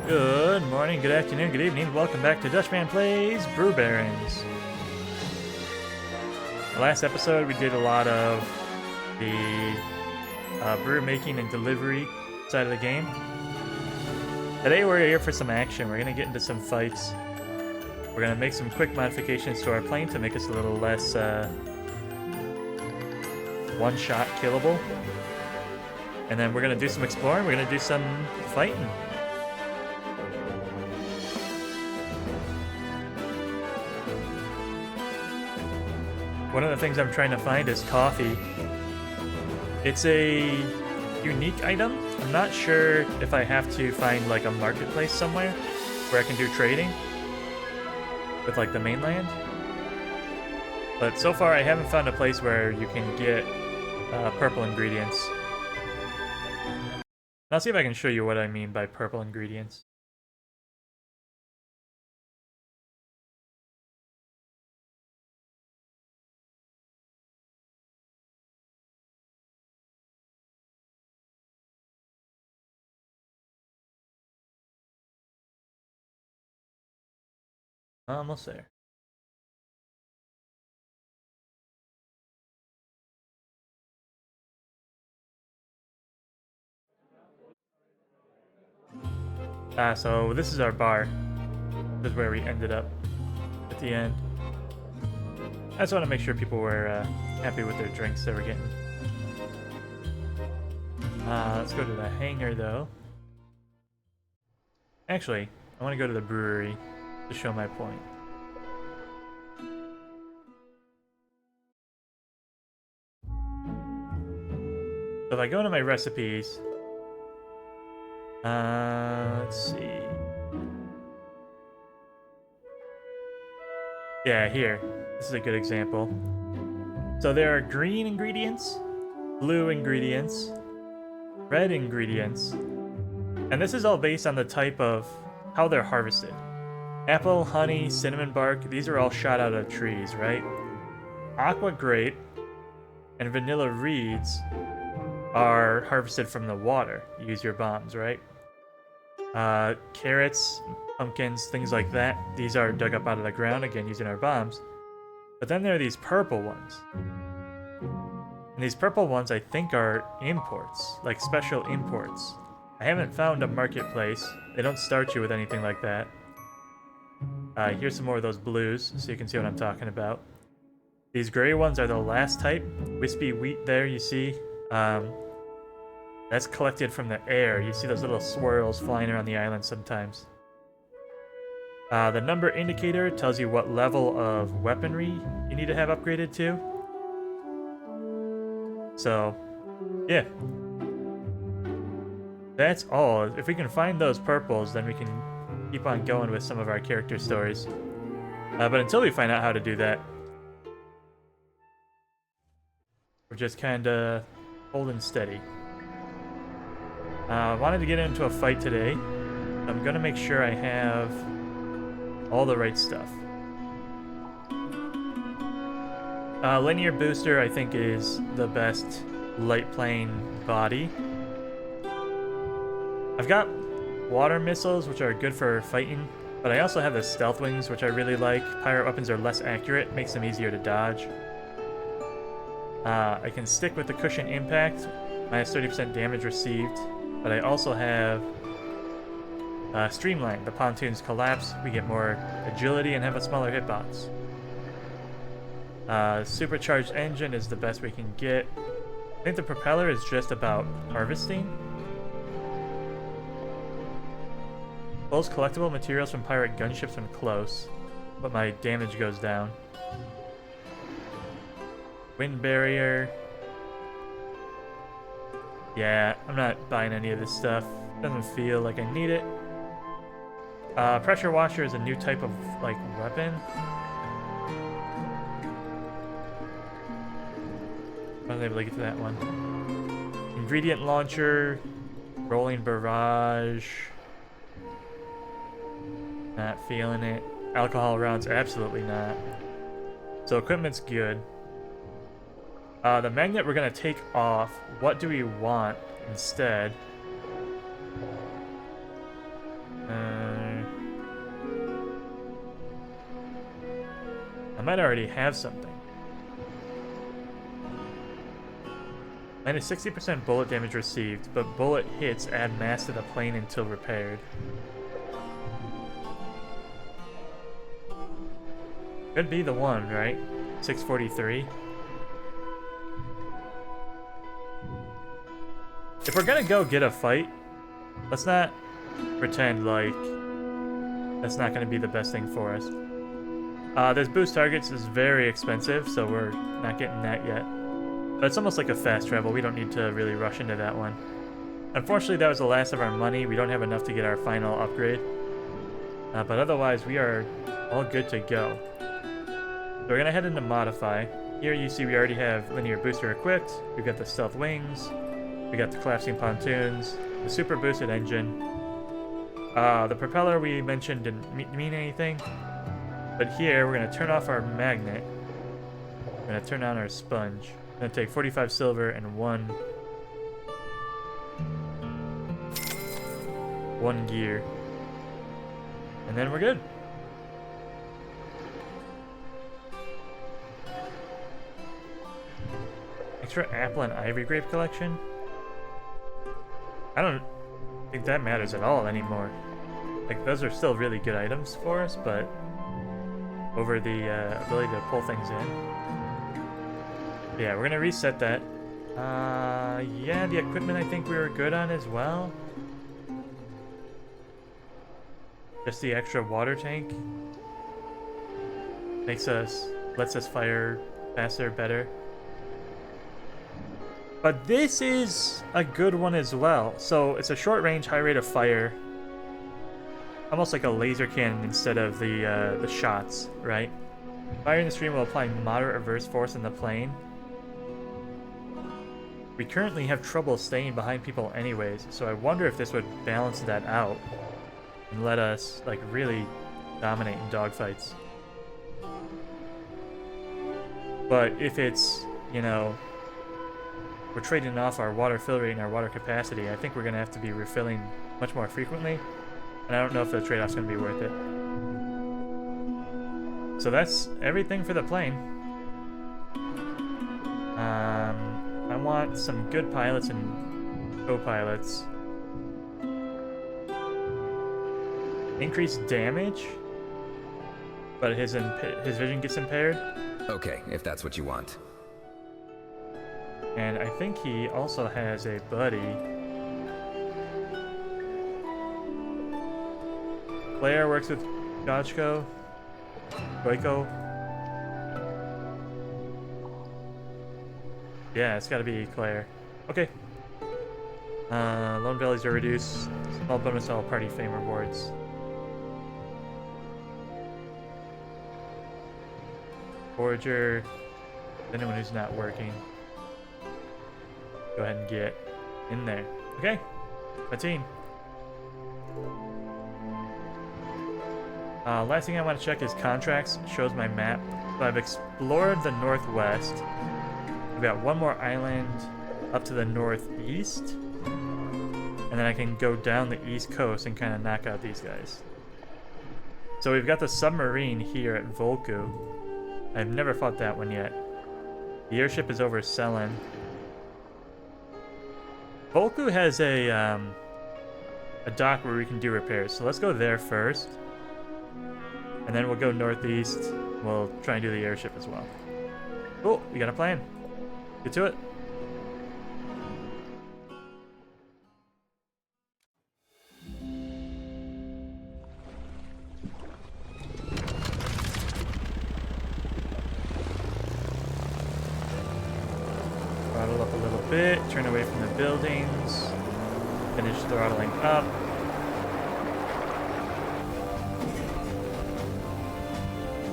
Good morning, good afternoon, good evening. Welcome back to Dutchman Plays Brew Barons. The last episode, we did a lot of the brew making and delivery side of the game. Today, we're here for some action. We're going to get into some fights. We're going to make some quick modifications to our plane to make us a little less one-shot killable. And then we're going to do some exploring. We're going to do some fighting. One of the things I'm trying to find is coffee. It's a unique item. I'm not sure if I have to find like a marketplace somewhere where I can do trading with like the mainland. But so far I haven't found a place where you can get purple ingredients. I'll see if I can show you what I mean by purple ingredients. Almost there. So this is our bar. This is where we ended up at the end. I just want to make sure people were happy with their drinks they were getting. Let's go to the hangar though. Actually, I want to go to the brewery to show my point. So if I go into my recipes, let's see. Yeah, here. This is a good example. So there are green ingredients, blue ingredients, red ingredients, and this is all based on the type of how they're harvested. Apple, honey, cinnamon bark, these are all shot out of trees, right? Aqua grape and vanilla reeds are harvested from the water. You use your bombs, right? Carrots, pumpkins, things like that, these are dug up out of the ground, again using our bombs. But then there are these purple ones. And these purple ones I think are imports, like special imports. I haven't found a marketplace. They don't start you with anything like that. Here's some more of those blues, so you can see what I'm talking about. These gray ones are the last type. Wispy wheat there, you see. That's collected from the air. You see those little swirls flying around the island sometimes. The number indicator tells you what level of weaponry you need to have upgraded to. So, yeah. That's all. If we can find those purples, then we can keep on going with some of our character stories. But until we find out how to do that, we're just kind of holding steady. I wanted to get into a fight today. I'm going to make sure I have all the right stuff. Linear booster, I think, is the best light plane body. I've got water missiles, which are good for fighting, but I also have the stealth wings, which I really like. Pirate weapons are less accurate, makes them easier to dodge. I can stick with the cushion impact, minus 30% damage received, but I also have streamline. The pontoons collapse, we get more agility and have a smaller hitbox. Supercharged engine is the best we can get. I think the propeller is just about harvesting. Pulls collectible materials from pirate gunships when close, but my damage goes down. Wind barrier. Yeah, I'm not buying any of this stuff. Doesn't feel like I need it. Pressure washer is a new type of like weapon. I wasn't able to get to that one. Ingredient launcher, rolling barrage. Not feeling it. Alcohol rounds, absolutely not. So equipment's good. The magnet we're gonna take off. What do we want instead? might already have something. Minus 60% bullet damage received, but bullet hits add mass to the plane until repaired. Could be the one, right? 643. If we're gonna go get a fight, let's not pretend like that's not gonna be the best thing for us. This boost targets is very expensive, so we're not getting that yet. But it's almost like a fast travel. We don't need to really rush into that one. Unfortunately, that was the last of our money. We don't have enough to get our final upgrade. But otherwise, we are all good to go. So we're gonna head into Modify. Here you see we already have Linear Booster equipped. We've got the Stealth Wings. We got the Collapsing Pontoons. The Super Boosted Engine. The propeller we mentioned didn't mean anything. But here, we're gonna turn off our magnet. We're gonna turn on our sponge. We're gonna take 45 silver and one gear. And then we're good. Extra apple and ivory grape collection? I don't think that matters at all anymore. Like, those are still really good items for us, but over the ability to pull things in. Yeah, we're gonna reset that. Yeah, the equipment I think we were good on as well. Just the extra water tank lets us fire faster, better. But this is a good one as well. So it's a short range, high rate of fire. Almost like a laser cannon instead of the shots, right? Fire in the stream will apply moderate reverse force in the plane. We currently have trouble staying behind people anyways, so I wonder if this would balance that out and let us like really dominate in dogfights. But if it's, you know, we're trading off our water fill rate and our water capacity, I think we're gonna have to be refilling much more frequently. And I don't know if the trade-off's going to be worth it. So that's everything for the plane. I want some good pilots and co-pilots. Increased damage, but his vision gets impaired. Okay, if that's what you want. And I think he also has a buddy. Claire works with Goiko. Yeah, it's gotta be Claire. Okay. Lone values are reduced. Small bonus to all party fame rewards. Forager. Anyone who's not working. Go ahead and get in there. Okay. My team. Last thing I want to check is contracts. It shows my map. So I've explored the northwest. We've got one more island up to the northeast. And then I can go down the east coast and kind of knock out these guys. So we've got the submarine here at Volku. I've never fought that one yet. The airship is over Selen. Volku has a dock where we can do repairs. So let's go there first. And then we'll go northeast. We'll try and do the airship as well. Cool, we got a plan. Get to it. Throttle up a little bit, turn away from the buildings, finish throttling up.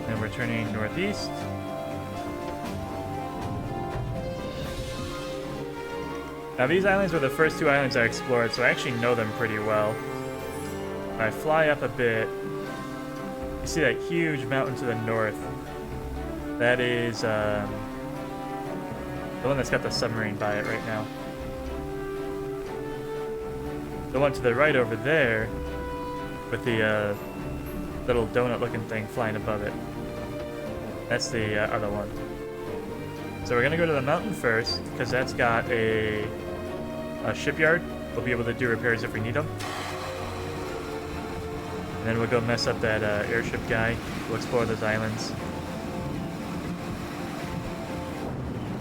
And we're turning northeast. Now these islands were the first two islands I explored, so I actually know them pretty well. If I fly up a bit, you see that huge mountain to the north. That is the one that's got the submarine by it right now. The one to the right over there with the little donut looking thing flying above it. That's the other one. So we're gonna go to the mountain first, because that's got a shipyard. We'll be able to do repairs if we need them. And then we'll go mess up that airship guy. We'll explore those islands.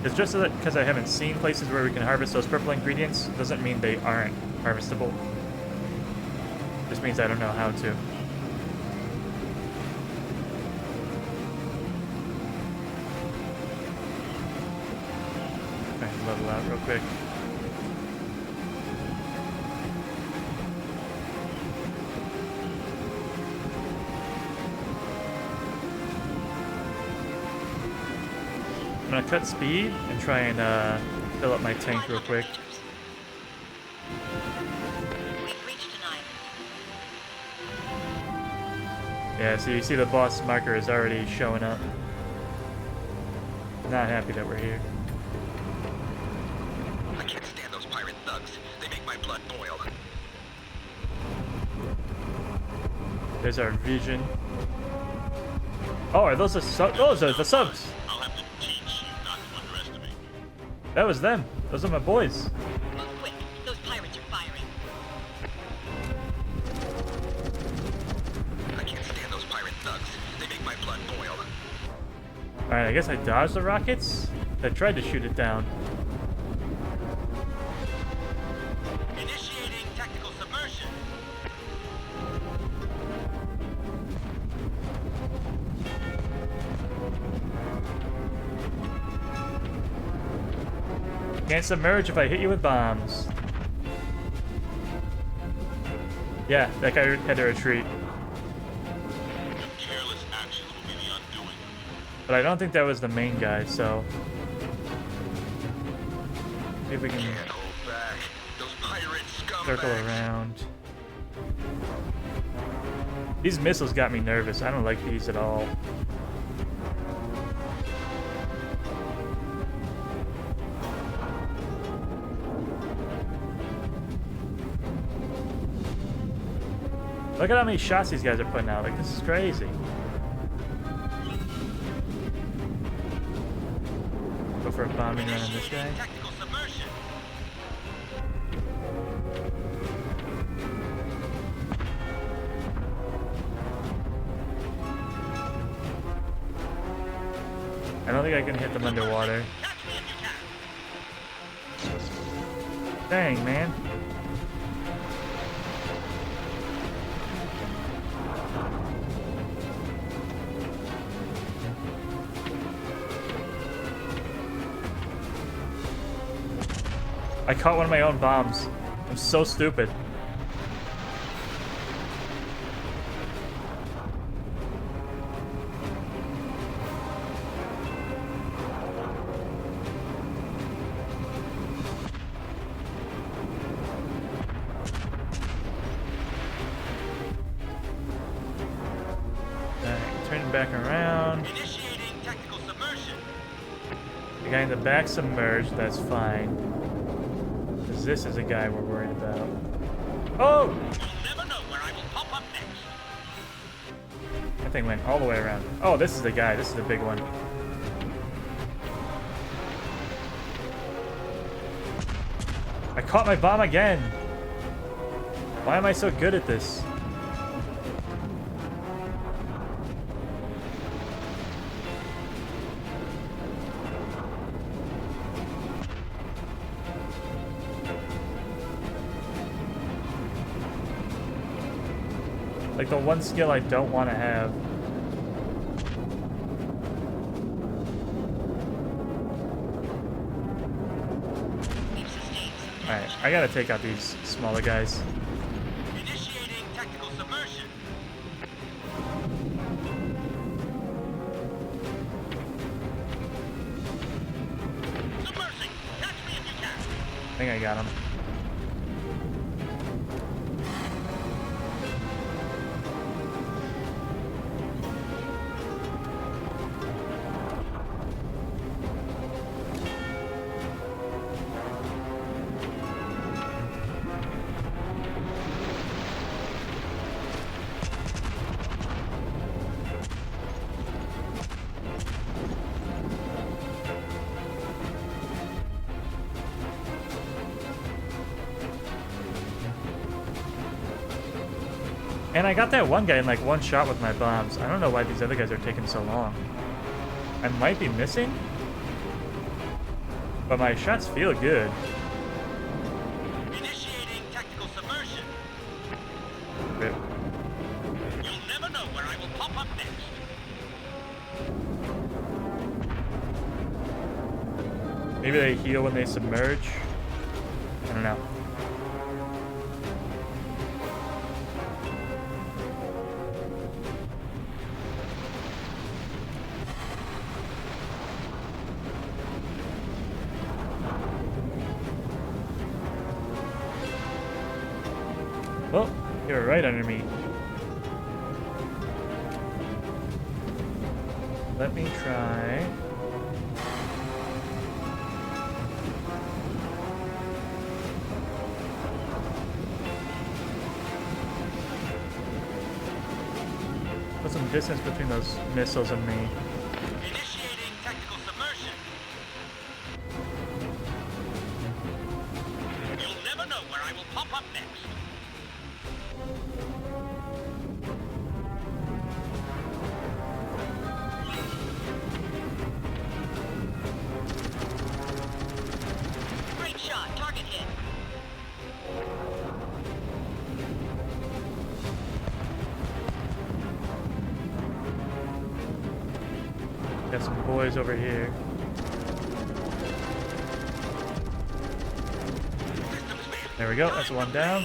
It's just because I haven't seen places where we can harvest those purple ingredients doesn't mean they aren't harvestable. Just means I don't know how to. Level out real quick. I'm gonna cut speed and try and fill up my tank real quick. Yeah, so you see the boss marker is already showing up. Not happy that we're here. There's our vision. Oh, are those the subs? Those are the subs. I'll have to teach you not to underestimate. That was them. Those are my boys. Move quick. Those pirates are firing. I can't stand those pirate thugs. They make my blood boil. Alright, I guess I dodged the rockets. I tried to shoot it down. Initiating tactical submersion. Can't submerge if I hit you with bombs. Yeah, that guy had to retreat. Careless actions will be the undoing. But I don't think that was the main guy, so... see if we can Can't hold back. Those pirate scumbags. circle around. These missiles got me nervous. I don't like these at all. Look at how many shots these guys are putting out. Like, this is crazy. Go for a bombing run on this guy. Initiating tactical submersion. I don't think I can hit them underwater. Catch me if you can. Dang, man. I caught one of my own bombs. I'm so stupid. Alright, turning back around. Initiating tactical submersion. The guy in the back submerged, that's fine. Because this is a guy we're worried about. Oh! You'll never know where I will pop up next. That thing went all the way around. Oh, this is the guy. This is the big one. I caught my bomb again. Why am I so good at this? Like the one skill I don't want to have. Alright, I gotta take out these smaller guys. Initiating tactical submersion. Submersing. Catch me if you can. I think I got him. And I got that one guy in like one shot with my bombs. I don't know why these other guys are taking so long. I might be missing, but my shots feel good. Initiating tactical submersion. Rip. You'll never know where I will pop up next. Maybe they heal when they submerge. I don't know. Oh, you're right under me. Let me try. Put some distance between those missiles and me. Initiating tactical submersion. You'll never know where I will pop up next. Great shot. Target hit. Got some boys over here. There we go, that's one down.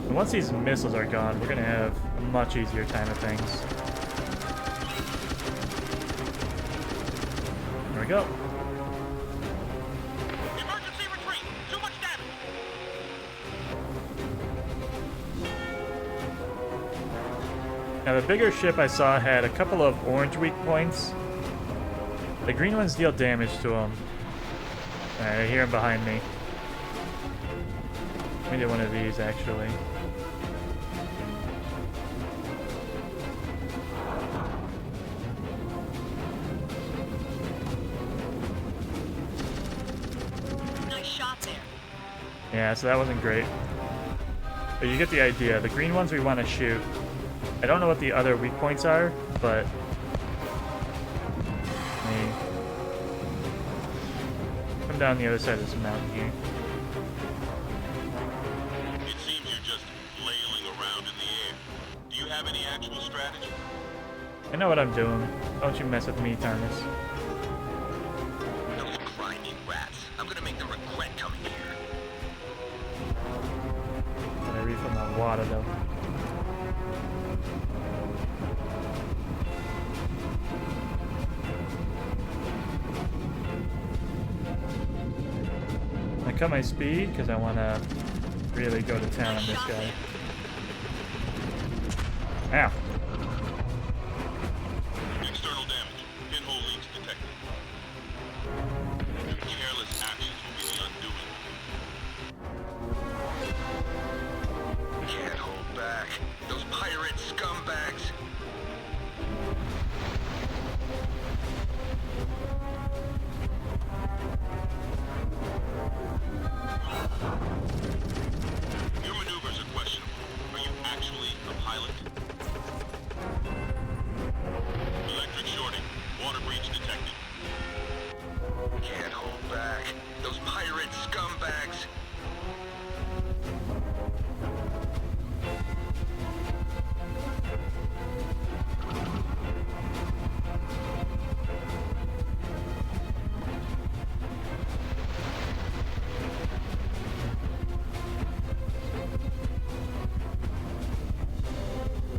And once these missiles are gone, we're gonna have a much easier time of things. There we go. Emergency retreat. Too much damage. Now the bigger ship I saw had a couple of orange weak points. The green ones deal damage to them. Alright, I hear him behind me. Let me do one of these actually. Nice shot there. Yeah, so that wasn't great. But you get the idea. The green ones we want to shoot. I don't know what the other weak points are, but... Come down the other side of this mountain here. It seems you're just flailing around in the air. Do you have any actual strategy? I know what I'm doing. Don't you mess with me, Thomas. Those grimy rats. I'm gonna make them regret coming here. Gotta refill my water though. I cut my speed because I want to really go to town on this guy. Ow. External damage. Pinhole leaks detected. Careless actions will be the undoing. Can't hold back. Those pirate scumbags. Your maneuvers are questionable. Are you actually a pilot? Electric shorting. Water breach detected. Can't hold back. Those pirate scumbags.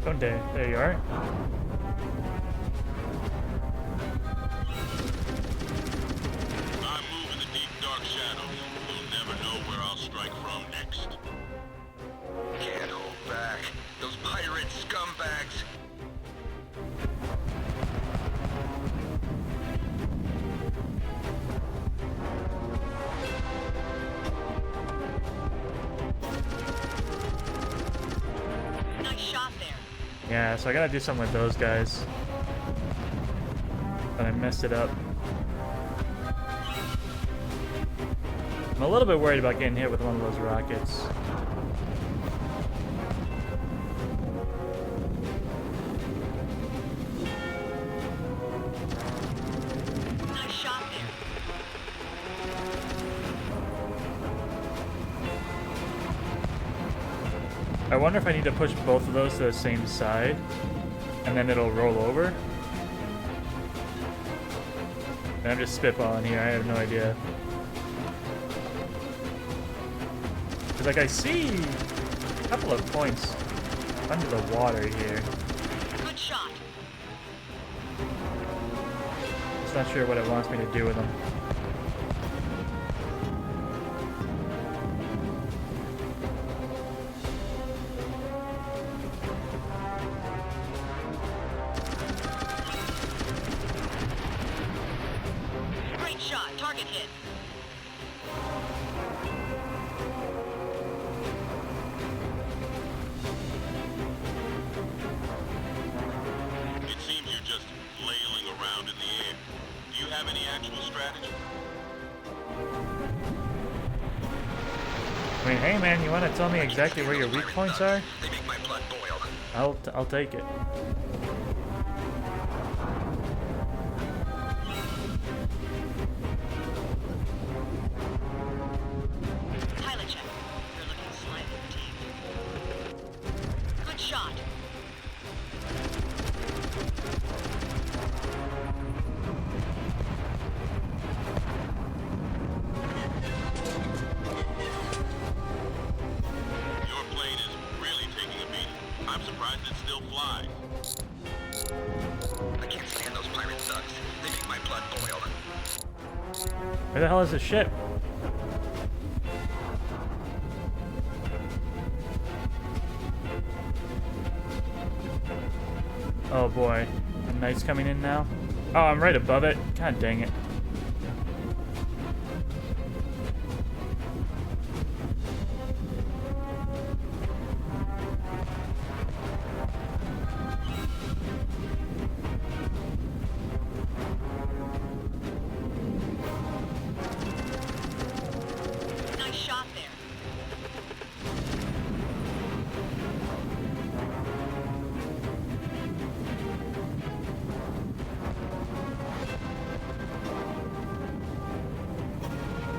Oh, there you are. I move in the deep dark shadows. You'll never know where I'll strike from next. Can't hold back. Those pirate scumbags. Nice shot there. Yeah, so I gotta do something with those guys. But I messed it up. I'm a little bit worried about getting hit with one of those rockets. I wonder if I need to push both of those to the same side, and then it'll roll over. And I'm just spitballing here, I have no idea. Cause like I see a couple of points under the water here. Good shot. Just not sure what it wants me to do with them. Great shot. Target hit. It seems you're just flailing around in the air. Do you have any actual strategy? I mean, hey man, you want to tell me exactly where your weak points are? They make my blood boil. I'll take it. Pilot check. You're looking slightly fatigued. Good shot. Your plane is really taking a beating. I'm surprised it still flies. I can't stand those pirate thugs. They make my blood boil. Where the hell is the ship? Oh boy, the night's coming in now. Oh, I'm right above it. God dang it. Nice shot there.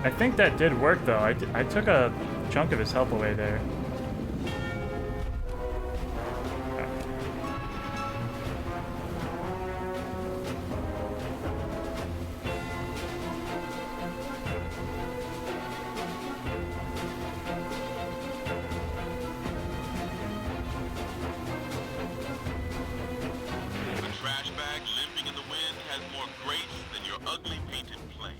I think that did work though. I took a chunk of his health away there. A trash bag limping in the wind has more grace than your ugly painted plane.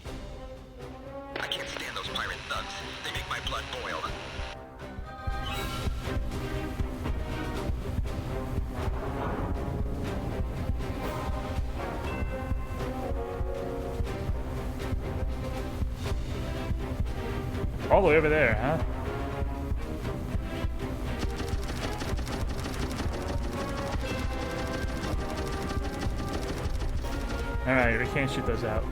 I can't stand those pirate thugs. They make my blood boil. All the way over there, huh? Alright, we can't shoot those out.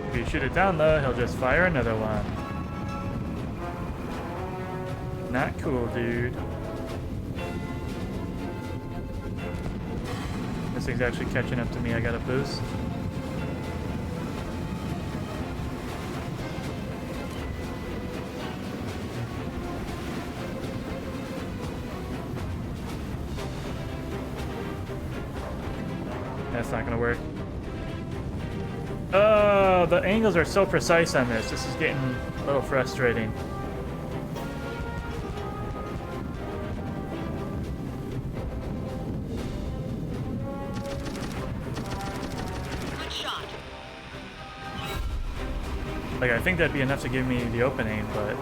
If you shoot it down though, he'll just fire another one. Not cool, dude. This thing's actually catching up to me. I got a boost. That's not gonna work. Oh, the angles are so precise on this. This is getting a little frustrating. Good shot. Like, I think that'd be enough to give me the opening, but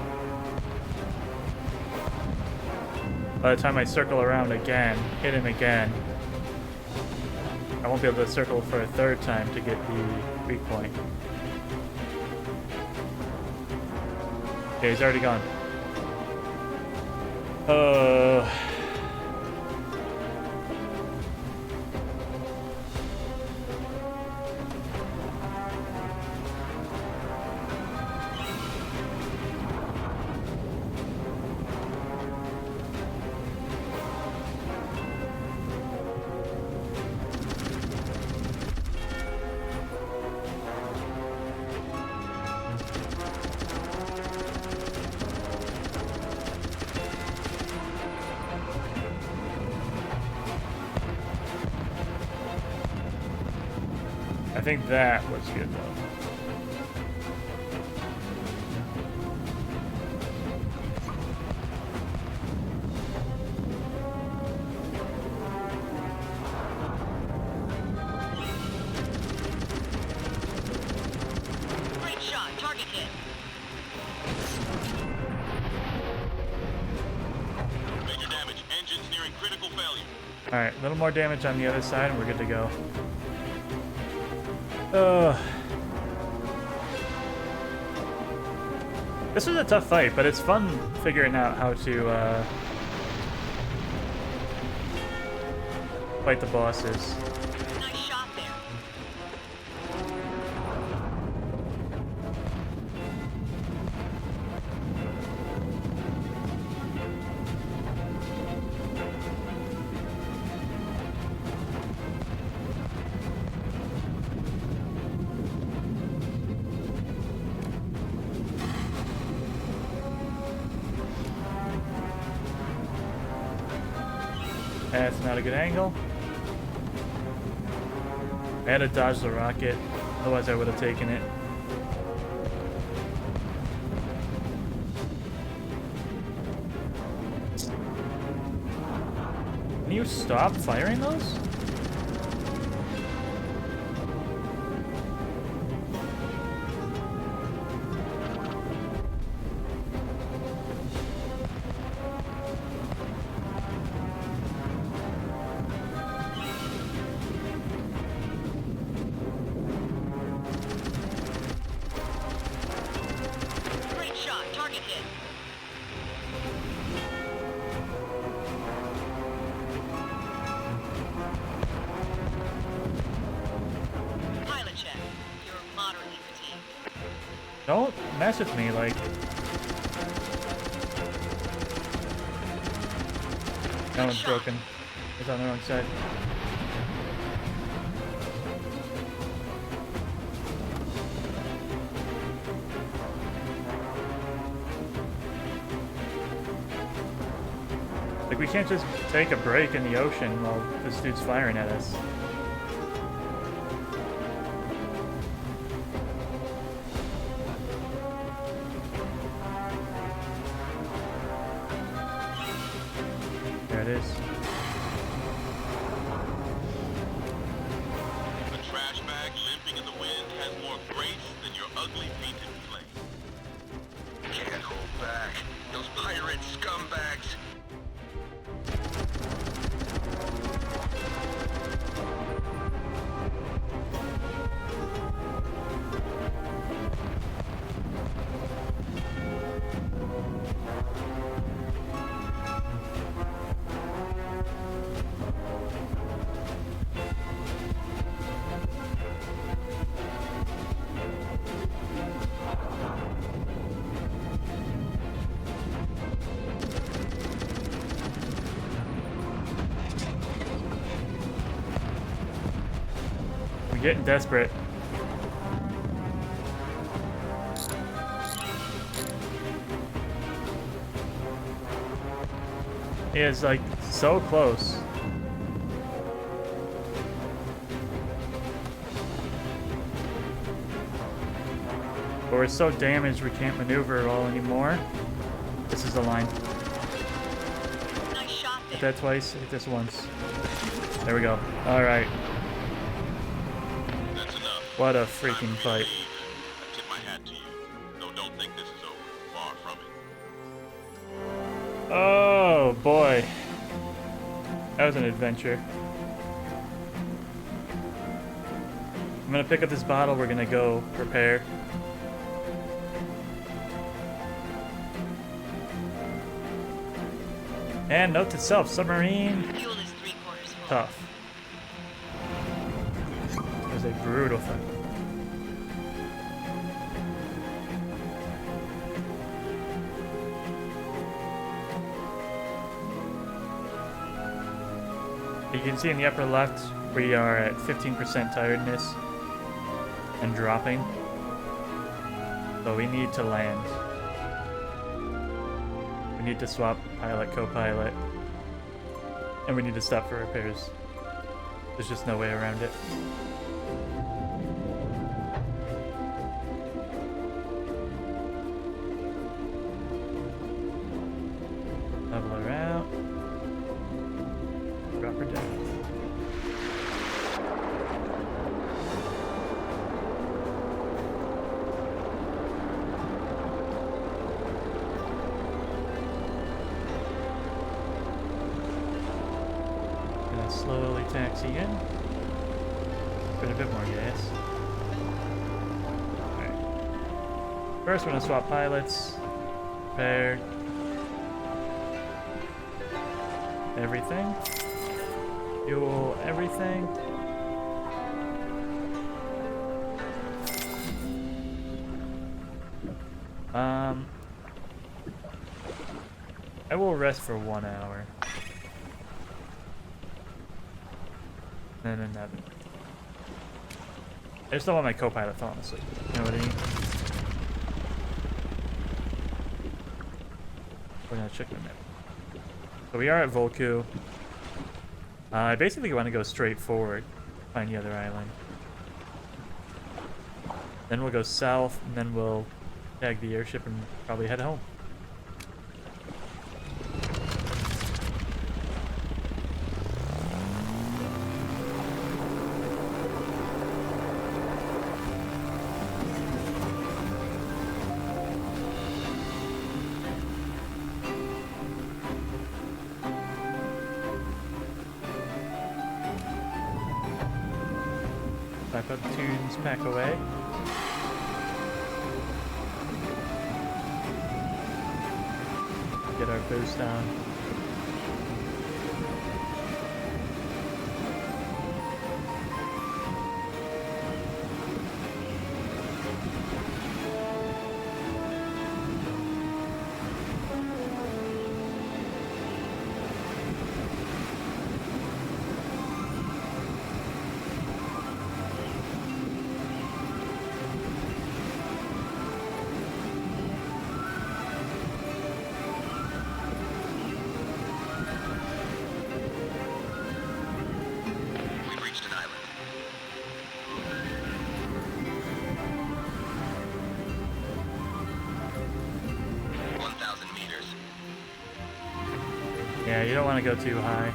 by the time I circle around again, hit him again, I won't be able to circle for a third time to get the weak point. Okay, he's already gone. think that was good though. Great shot. Target hit. Major damage. Engines nearing critical failure. Alright, a little more damage on the other side and we're good to go. This was a tough fight, but it's fun figuring out how to fight the bosses. Nice shot there. That's not a good angle. I had to dodge the rocket, otherwise I would have taken it. Can you stop firing those? Great shot. Target hit. Pilot check. You're moderately fatigued. Don't mess with me, like... That one's broken. It's on the wrong side. Like, we can't just take a break in the ocean while this dude's firing at us. There it is. A trash bag limping in the wind has more grace than your ugly painted plane. Can't hold back. Those pirate scumbags. We're getting desperate. He is like so close. But we're so damaged we can't maneuver at all anymore. This is the line. Nice shot Hit there. that twice, hit this once. There we go. Alright. That's enough. What a Time for me freaking to fight. leave. I tip my hat to you. Though don't think this is over. Far from it. Oh boy. That was an adventure. I'm gonna pick up this bottle, we're gonna go prepare. And note to self, submarine Fuel is 3/4 full. tough. It was a brutal fight. You can see in the upper left, we are at 15% tiredness and dropping. So we need to land. We need to swap pilot, co-pilot. And we need to stop for repairs. There's just no way around it. level her out. Drop her down. Gonna slowly taxi in. Put a bit more gas. Alright. First, we're gonna swap pilots. Repair. Everything. Fuel everything. I will rest for 1 hour. And then another. I just don't want my copilot falling asleep. You know what I mean? We're gonna check the map. So we are at Volku. I basically want to go straight forward, find the other island. Then we'll go south, and then we'll tag the airship and probably head home. Back up tunes back away. Get our boost down. We've reached an island. 1,000 meters. Yeah, you don't want to go too high.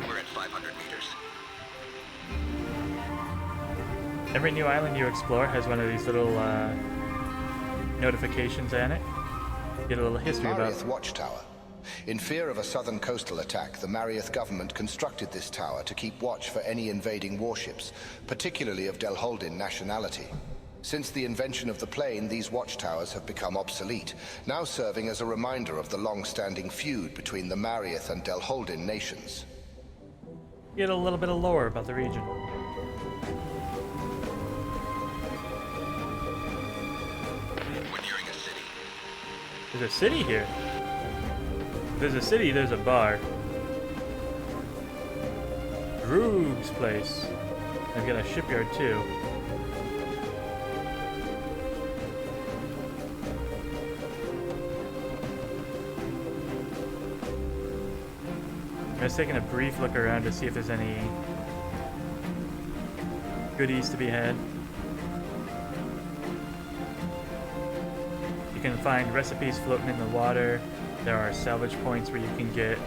We're at 500 meters. Every new island you explore has one of these little notifications in it. Get a little history about Mariath Watchtower. In fear of a southern coastal attack, the Mariath government constructed this tower to keep watch for any invading warships, particularly of Delholdin nationality. Since the invention of the plane, these watchtowers have become obsolete, now serving as a reminder of the long-standing feud between the Mariath and Delholdin nations. get a little bit of lore about the region. We're nearing a city. There's a city here. There's a city, there's a bar. Brew's place. They've got a shipyard too. I was taking a brief look around to see if there's any goodies to be had. You can find recipes floating in the water. There are salvage points where you can get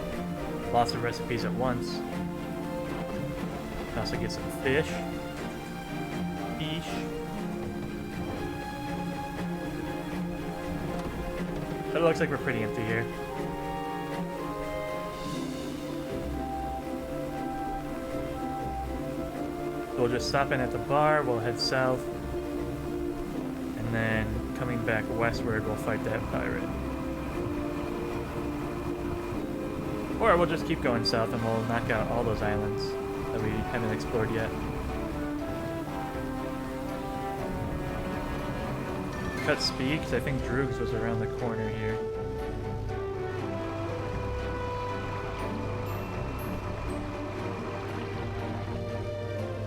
lots of recipes at once. You can also get some fish. But it looks like we're pretty empty here. So we'll just stop in at the bar, we'll head south, and then coming back westward, we'll fight that pirate. Or we'll just keep going south and we'll knock out all those islands that we haven't explored yet. Cut speed, because I think Droogs was around the corner here.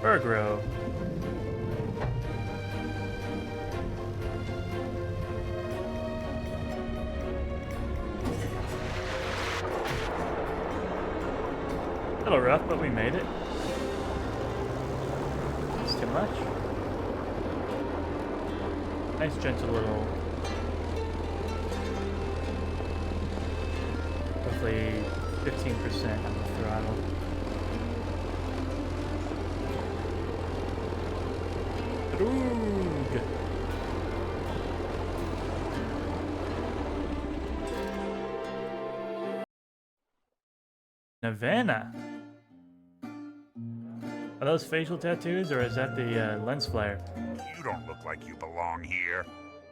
Burgrow. A little rough, but we made it. It's too much. Nice gentle little roughly 15% on the throttle. Droog. Nirvana. Are those facial tattoos, or is that the lens flare? You don't look like you belong here.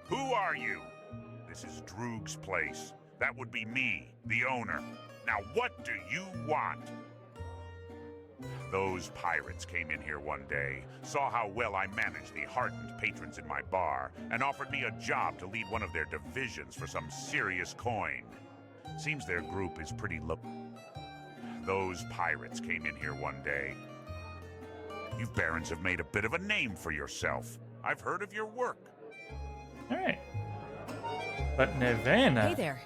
Who are you? This is Droog's place. That would be me, the owner. Now what do you want? Those pirates came in here one day, saw how well I managed the hardened patrons in my bar, and offered me a job to lead one of their divisions for some serious coin. Seems their group is pretty Those pirates came in here one day. You barons have made a bit of a name for yourself. I've heard of your work. Alright. But Nirvana... Hey there.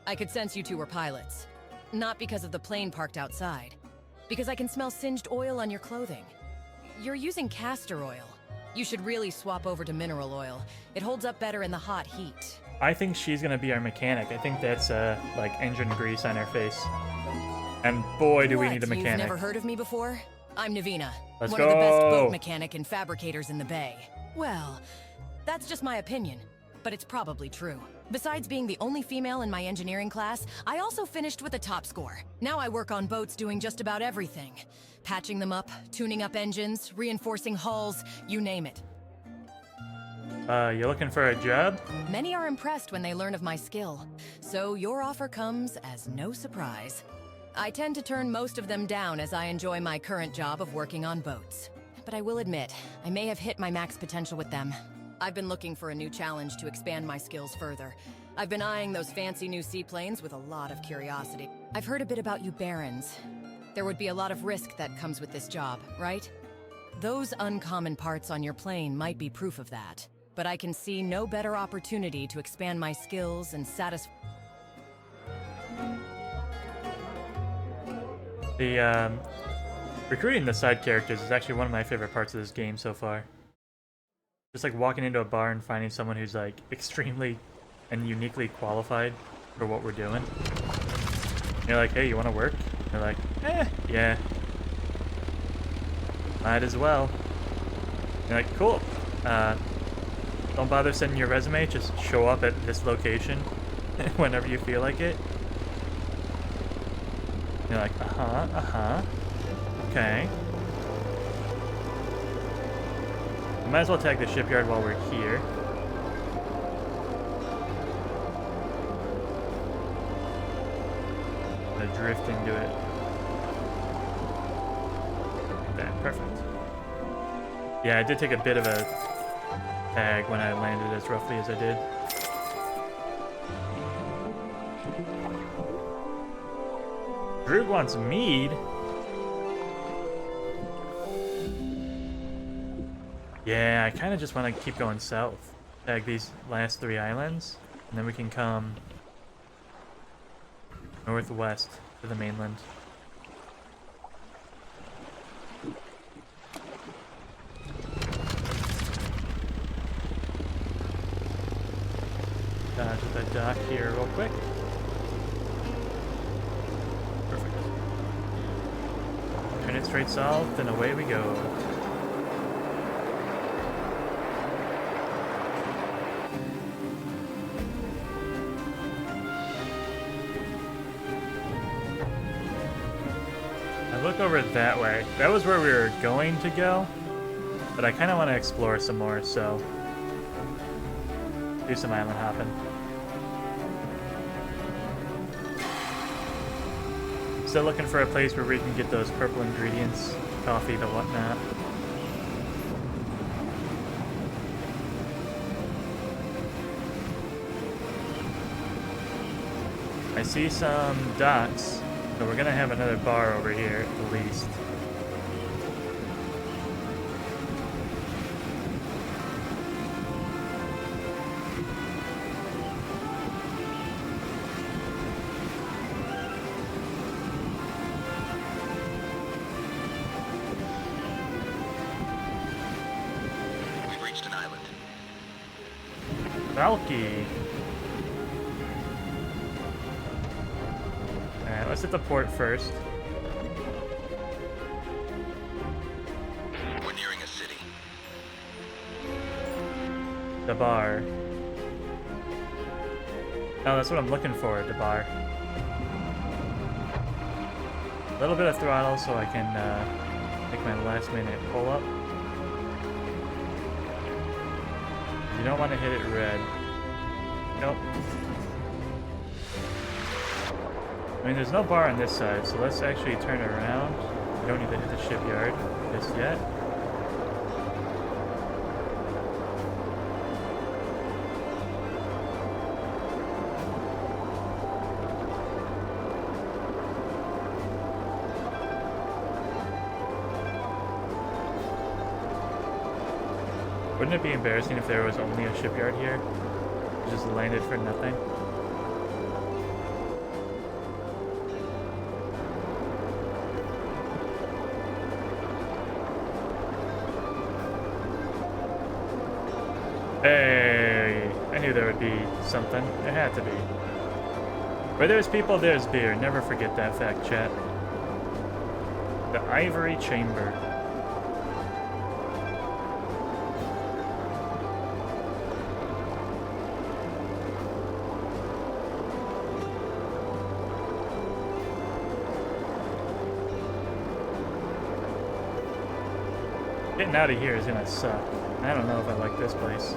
I could sense you two were pilots. Not because of the plane parked outside. Because I can smell singed oil on your clothing. You're using castor oil. You should really swap over to mineral oil. It holds up better in the hot heat. I think she's gonna be our mechanic. I think that's, like, engine grease on her face. And boy, do we need a mechanic. You've never heard of me before? I'm Navina, Let's one of the best go. boat mechanic and fabricators in the Bay. Well, that's just my opinion, but it's probably true. Besides being the only female in my engineering class, I also finished with a top score. Now I work on boats doing just about everything. Patching them up, tuning up engines, reinforcing hulls, you name it. You looking for a job? Many are impressed when they learn of my skill, so your offer comes as no surprise. I tend to turn most of them down as I enjoy my current job of working on boats. But I will admit, I may have hit my max potential with them. I've been looking for a new challenge to expand my skills further. I've been eyeing those fancy new seaplanes with a lot of curiosity. I've heard a bit about you barons. There would be a lot of risk that comes with this job, right? Those uncommon parts on your plane might be proof of that. But I can see no better opportunity to expand my skills and satisfy... The, recruiting the side characters is actually one of my favorite parts of this game so far. Just like walking into a bar and finding someone who's like extremely and uniquely qualified for what we're doing. And you're like, hey, you want to work? And they're like, yeah. Might as well. And you're like, cool. Don't bother sending your resume, just show up at this location whenever you feel like it. And you're like, okay. We might as well tag the shipyard while we're here. Gonna drift into it. Like that, perfect. Yeah, I did take a bit of a tag when I landed as roughly as I did. Drew wants mead. Yeah, I kind of just want to keep going south. Tag these last 3 islands, and then we can come northwest to the mainland. Down to the dock here real quick. Perfect. Turn it straight south, and away we go. Look over that way. That was where we were going to go, but I kind of want to explore some more, so do some island hopping. Still looking for a place where we can get those purple ingredients, coffee, the whatnot. I see some docks. So we're gonna have another bar over here at the least. We've reached an island. Valky. Alright, let's hit the port first. We're nearing a city. The bar. Oh, that's what I'm looking for, the bar. A little bit of throttle so I can make my last minute pull up. You don't want to hit it red. Nope. I mean, there's no bar on this side, so let's actually turn around. We don't need to hit the shipyard just yet. Wouldn't it be embarrassing if there was only a shipyard here? You just landed for nothing? Hey, I knew there would be something. There had to be. Where there's people, there's beer. Never forget that fact, chat. The Ivory Chamber. Getting out of here is gonna suck. I don't know if I like this place.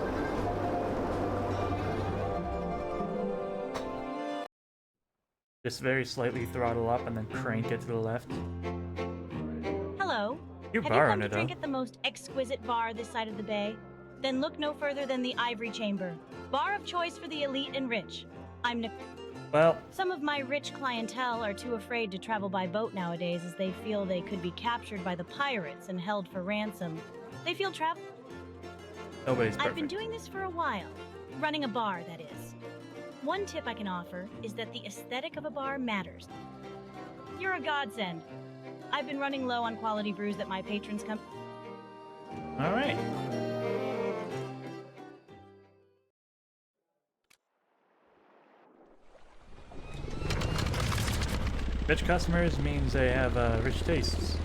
Just very slightly throttle up and then crank it to the left. Hello. You Have you bar come on to it drink though. at the most exquisite bar this side of the bay? Then look no further than the Ivory Chamber. Bar of choice for the elite and rich. I'm Nic- Well, Some of my rich clientele are too afraid to travel by boat nowadays as they feel they could be captured by the pirates and held for ransom. They feel trapped. nobody's perfect. I've been doing this for a while. Running a bar, that is. One tip I can offer is that the aesthetic of a bar matters. You're a godsend. I've been running low on quality brews that my patrons come. All right. Rich customers means they have rich tastes.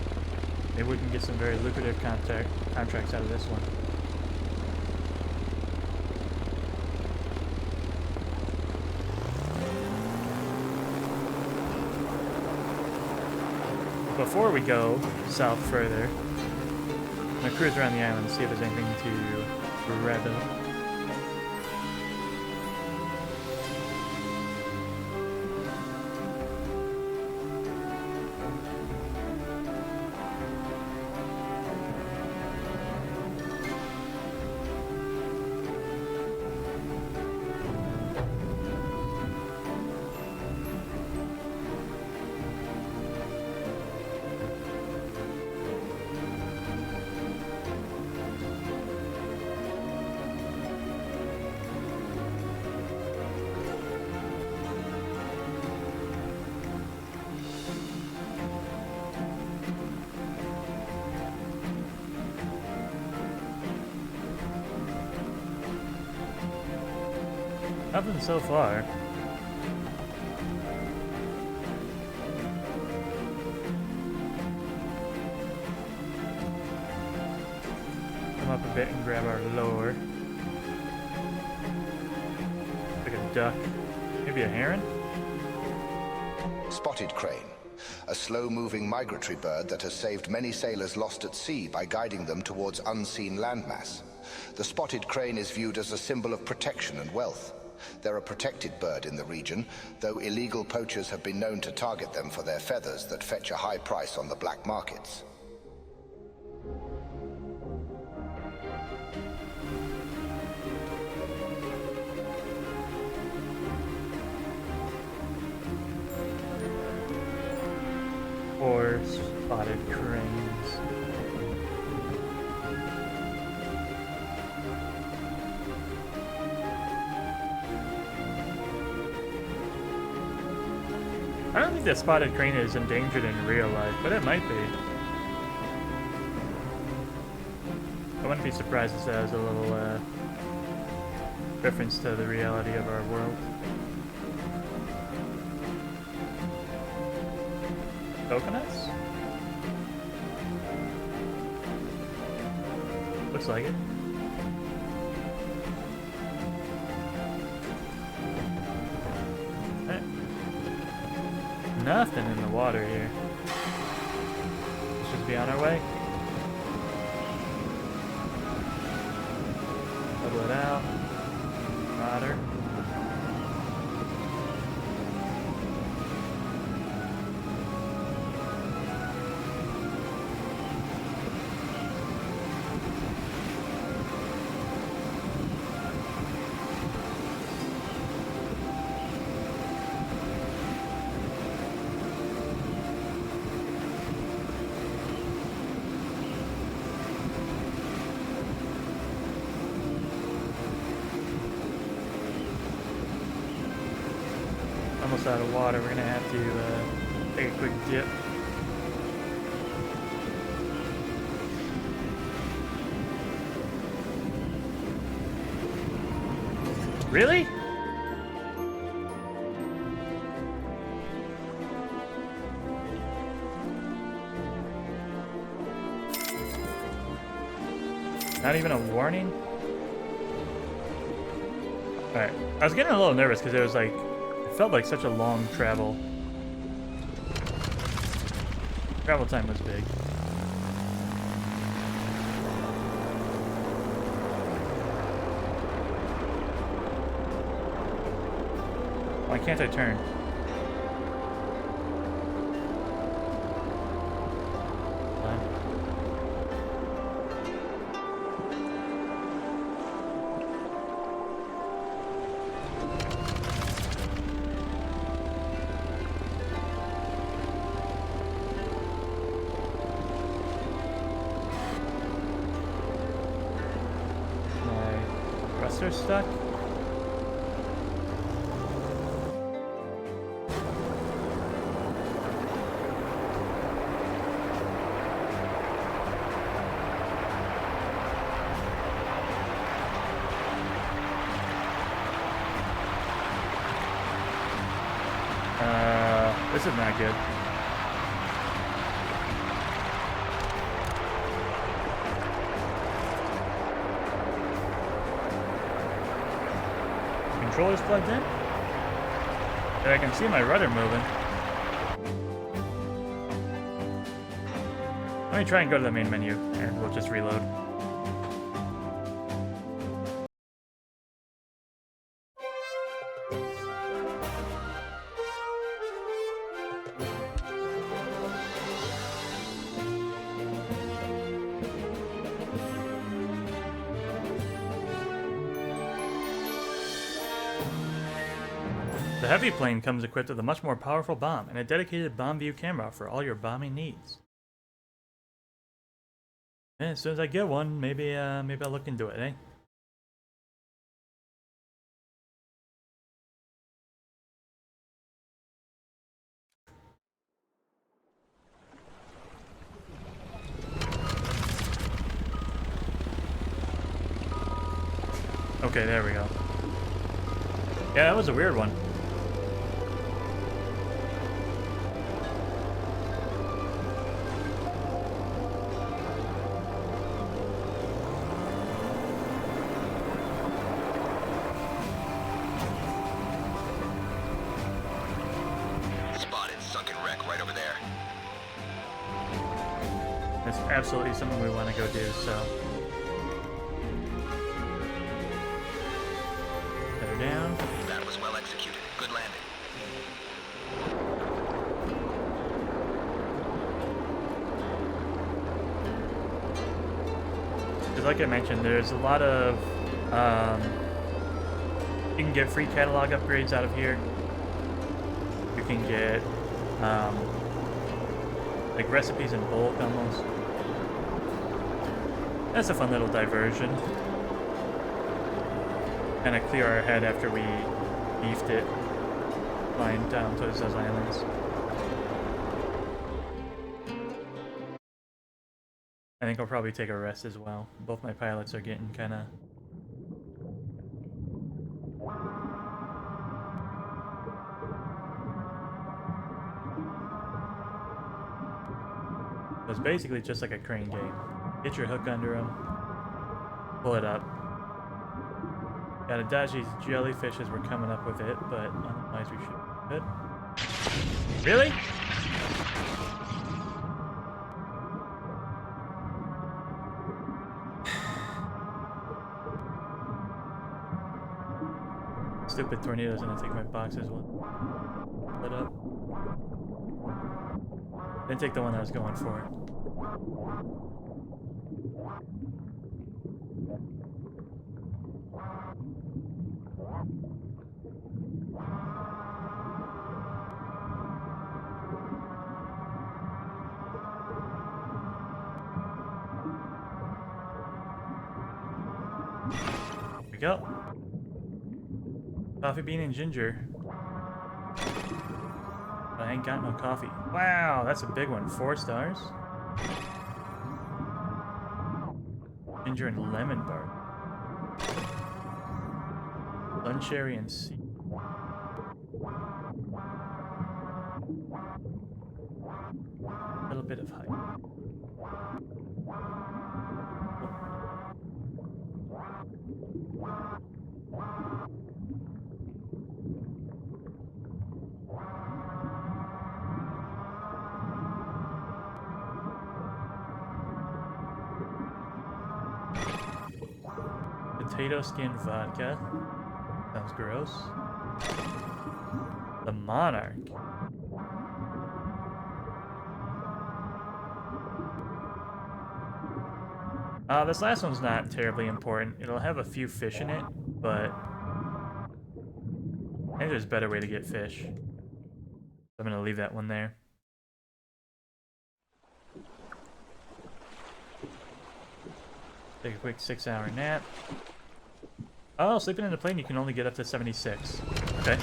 Maybe we can get some very lucrative contracts out of this one. Before we go south further, I'm gonna cruise around the island and see if there's anything to grab up. Nothing so far. Come up a bit and grab our lure. Like a duck. Maybe a heron? Spotted crane, a slow-moving migratory bird that has saved many sailors lost at sea by guiding them towards unseen landmass. The spotted crane is viewed as a symbol of protection and wealth. They're a protected bird in the region, though illegal poachers have been known to target them for their feathers that fetch a high price on the black markets. Or spotted cranes. I don't think the spotted crane is endangered in real life, but it might be. I wouldn't be surprised if that was a little reference to the reality of our world. Coconuts? Looks like it. Alright. Nothing in the water here. Let's just be on our way. Level it out. Water. Almost out of water. We're gonna have to take a quick dip. Really? Not even a warning? Alright. I was getting a little nervous because it was like, it felt like such a long travel. Travel time was big. Why can't I turn? They're stuck. This is not good. Controller's plugged in? And I can see my rudder moving. Let me try and go to the main menu and we'll just reload. The heavy plane comes equipped with a much more powerful bomb and a dedicated bomb view camera for all your bombing needs. And as soon as I get one, maybe I'll look into it, eh? Okay, there we go. Yeah, that was a weird one. That's absolutely something we want to go do, so. Better down. That was well executed. Good landing. Because like I mentioned, there's a lot of, you can get free catalog upgrades out of here. You can get, like recipes in bulk almost. That's a fun little diversion. Kind of clear our head after we beefed it, flying down towards those islands. I think I'll probably take a rest as well. Both my pilots are getting kind of... So it's basically just like a crane game. Get your hook under them, pull it up. Gotta dodge these jellyfish as we're coming up with it, but otherwise we should be good. Really? Stupid tornado's gonna take my boxes one. Pull it up. Didn't take the one I was going for. Here we go. Coffee bean and ginger. I ain't got no coffee. Wow, that's a big one. 4 stars. Ginger and lemon bark. Suncherry and sea. A little bit of hype. Potato skin vodka. Sounds gross. The Monarch. This last one's not terribly important. It'll have a few fish in it, but I think there's a better way to get fish. I'm gonna leave that one there. Take a quick 6-hour nap. Oh, sleeping in the plane, you can only get up to 76. Okay.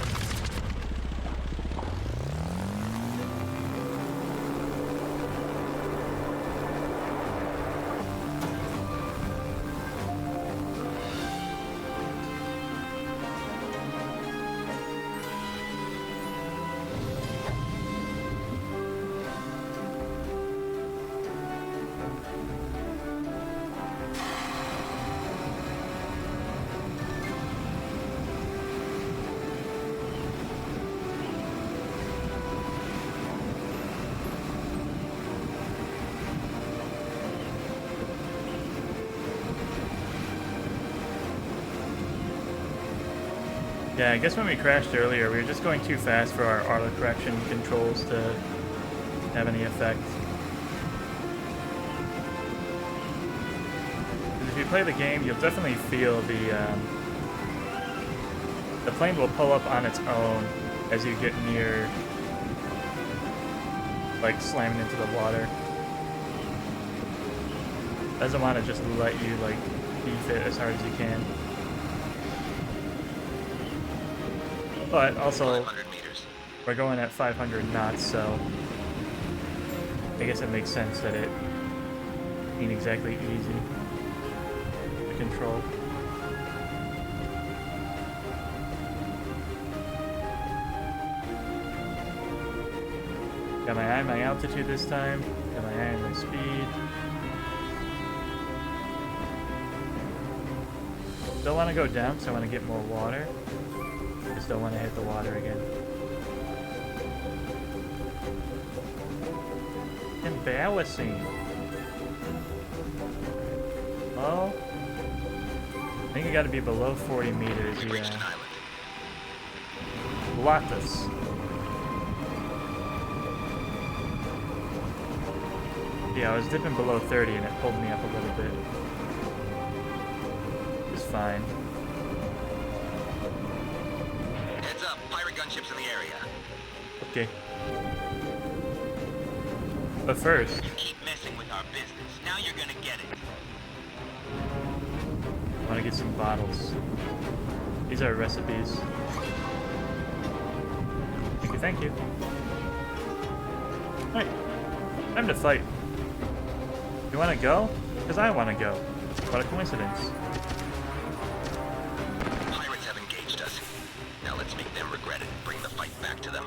Yeah, I guess when we crashed earlier, we were just going too fast for our auto correction controls to have any effect. If you play the game, you'll definitely feel the plane will pull up on its own as you get near, like, slamming into the water. Doesn't want to just let you, like, beef it as hard as you can. But also, we're going at 500 knots, so I guess it makes sense that it ain't exactly easy to control. Got my eye on my altitude this time. Got my eye on my speed. Still want to go down because I want to get more water. Just don't want to hit the water again. Embarrassing. Oh. I think you gotta be below 40 meters, yeah. Lotus. Yeah, I was dipping below 30 and it pulled me up a little bit. It's fine. Heads up, pirate gunships in the area. Okay. But first, You keep messing with our business. Now you're gonna get it. I want to get some bottles. These are recipes. Thank you, thank you. Alright, time to fight. You want to go? Because I want to go. What a coincidence. Pirates have engaged us. Now let's make them regret it and bring the fight back to them.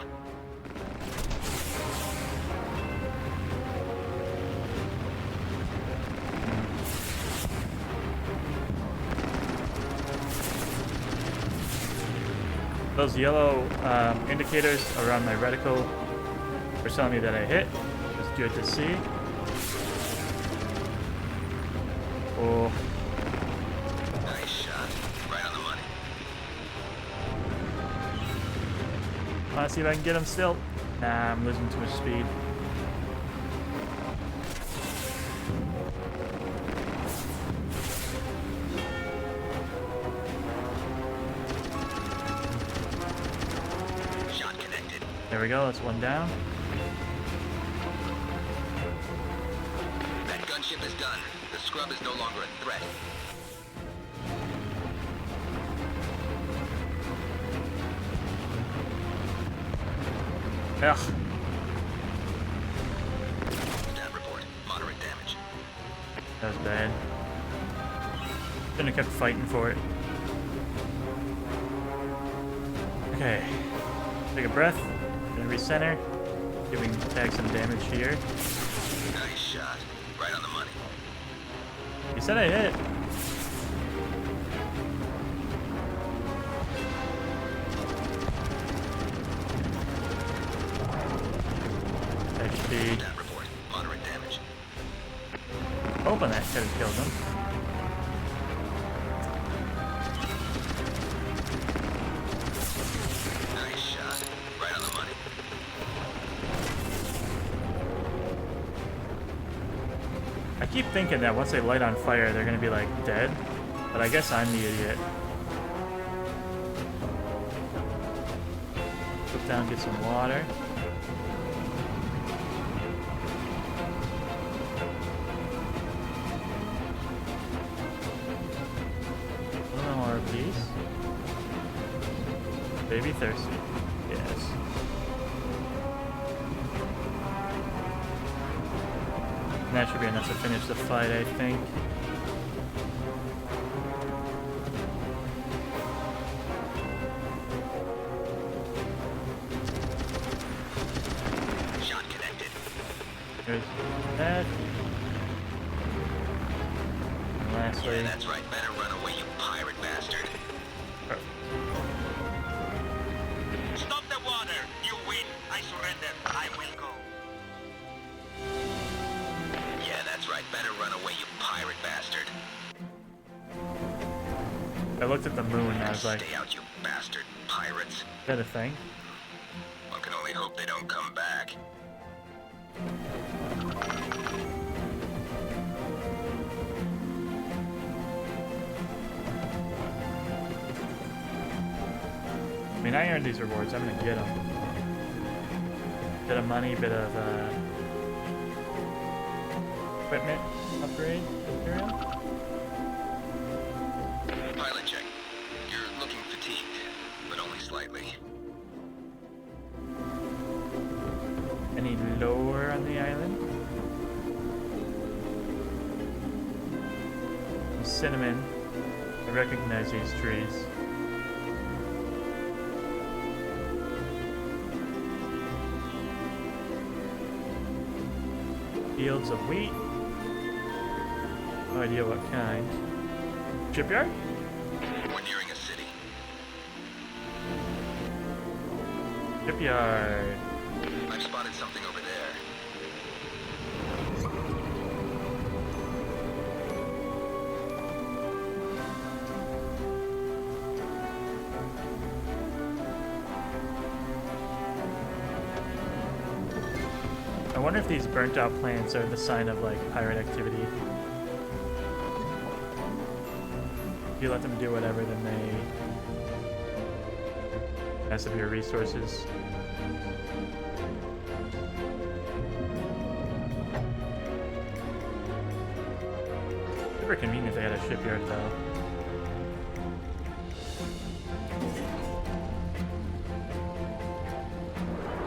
Those yellow indicators around my reticle are telling me that I hit. It's good to see. Oh. Nice shot. Right on the money. Wanna see if I can get him still? Nah, I'm losing too much speed. Shot connected. There we go, that's one down. That gunship is done. The scrub is no longer a threat. Ugh. Stat report. Moderate damage. That was bad. Shouldn't have kept fighting for it. Okay. Take a breath. Gonna recenter. See if we can tag some damage here. Nice shot. Right on the money. You said I hit. XP. Stat report. Moderate damage. Hoping that could have killed him. Nice shot. Right on the money. I keep thinking that once they light on fire, they're gonna be like dead, but I guess I'm the idiot. Put down, get some water. A little more, please. Baby thirsty. Yes. And that should be enough to finish the fight, I think. Shot connected. There's that. And lastly, Yeah, that's right. Better run away, you pirate bastard. Stop the water. You win. I surrender. I will go. Yeah, that's right. Better run away, you pirate bastard. I looked at the moon and I was like, Stay out, you bastard pirates. is that a thing? One can only hope they don't come back. I mean, I earned these rewards. I'm gonna get them. Bit of money, bit of equipment upgrade. Material. Pilot check. You're looking fatigued, but only slightly. Any lower on the island? Cinnamon. I recognize these trees. Fields of wheat. No idea what kind. Shipyard? We're nearing a city. Shipyard. I've spotted something over there. I wonder if these burnt out plants are the sign of like pirate activity. If you let them do whatever, then they mess up your resources. Super convenient if they had a shipyard though.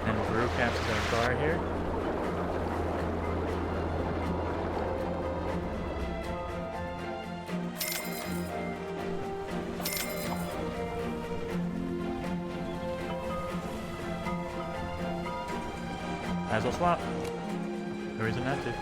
And Brew captures our bar here. Might as well swap. No reason not to.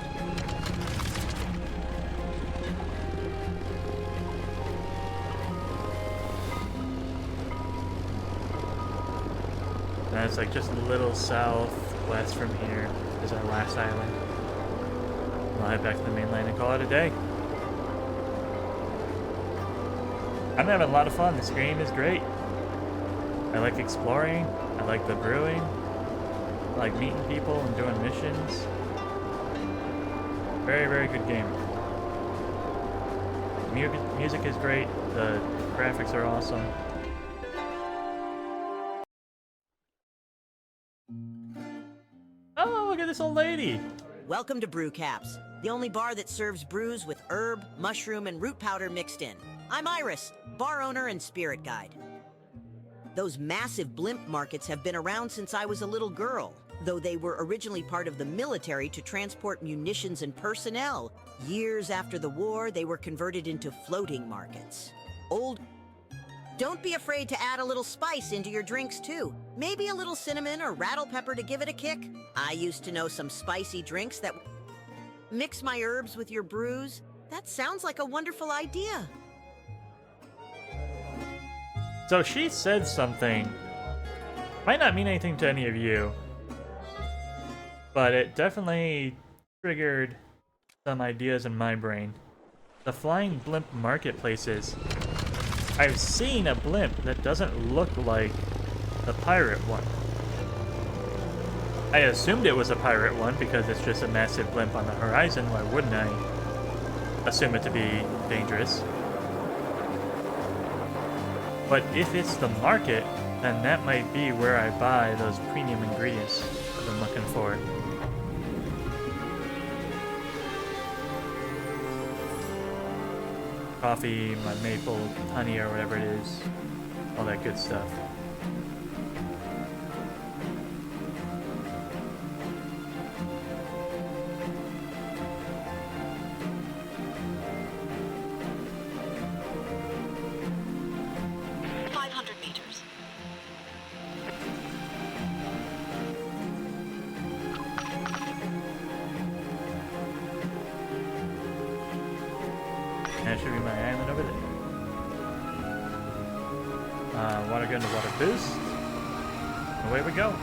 And it's like just a little southwest from here is our last island. I'll head back to the mainland and call it a day. I'm having a lot of fun. This game is great. I like exploring. I like the brewing. I like meeting people and doing missions. Very, very good game. Music is great. The graphics are awesome. Oh, look at this old lady. Welcome to Brew Caps, the only bar that serves brews with herb, mushroom, and root powder mixed in. I'm Iris, bar owner and spirit guide. Those massive blimp markets have been around since I was a little girl, though they were originally part of the military to transport munitions and personnel. Years after the war, they were converted into floating markets. Don't be afraid to add a little spice into your drinks, too. Maybe a little cinnamon or rattle pepper to give it a kick. I used to know some spicy drinks that mix my herbs with your brews. That sounds like a wonderful idea. So she said something. Might not mean anything to any of you, but it definitely triggered some ideas in my brain. The flying blimp marketplaces. I've seen a blimp that doesn't look like the pirate one. I assumed it was a pirate one because it's just a massive blimp on the horizon. Why wouldn't I assume it to be dangerous? But if it's the market, then that might be where I buy those premium ingredients that I'm looking for. Coffee, my maple honey or whatever it is, all that good stuff. That should be my island over there. Water gun to water boost. Away we go.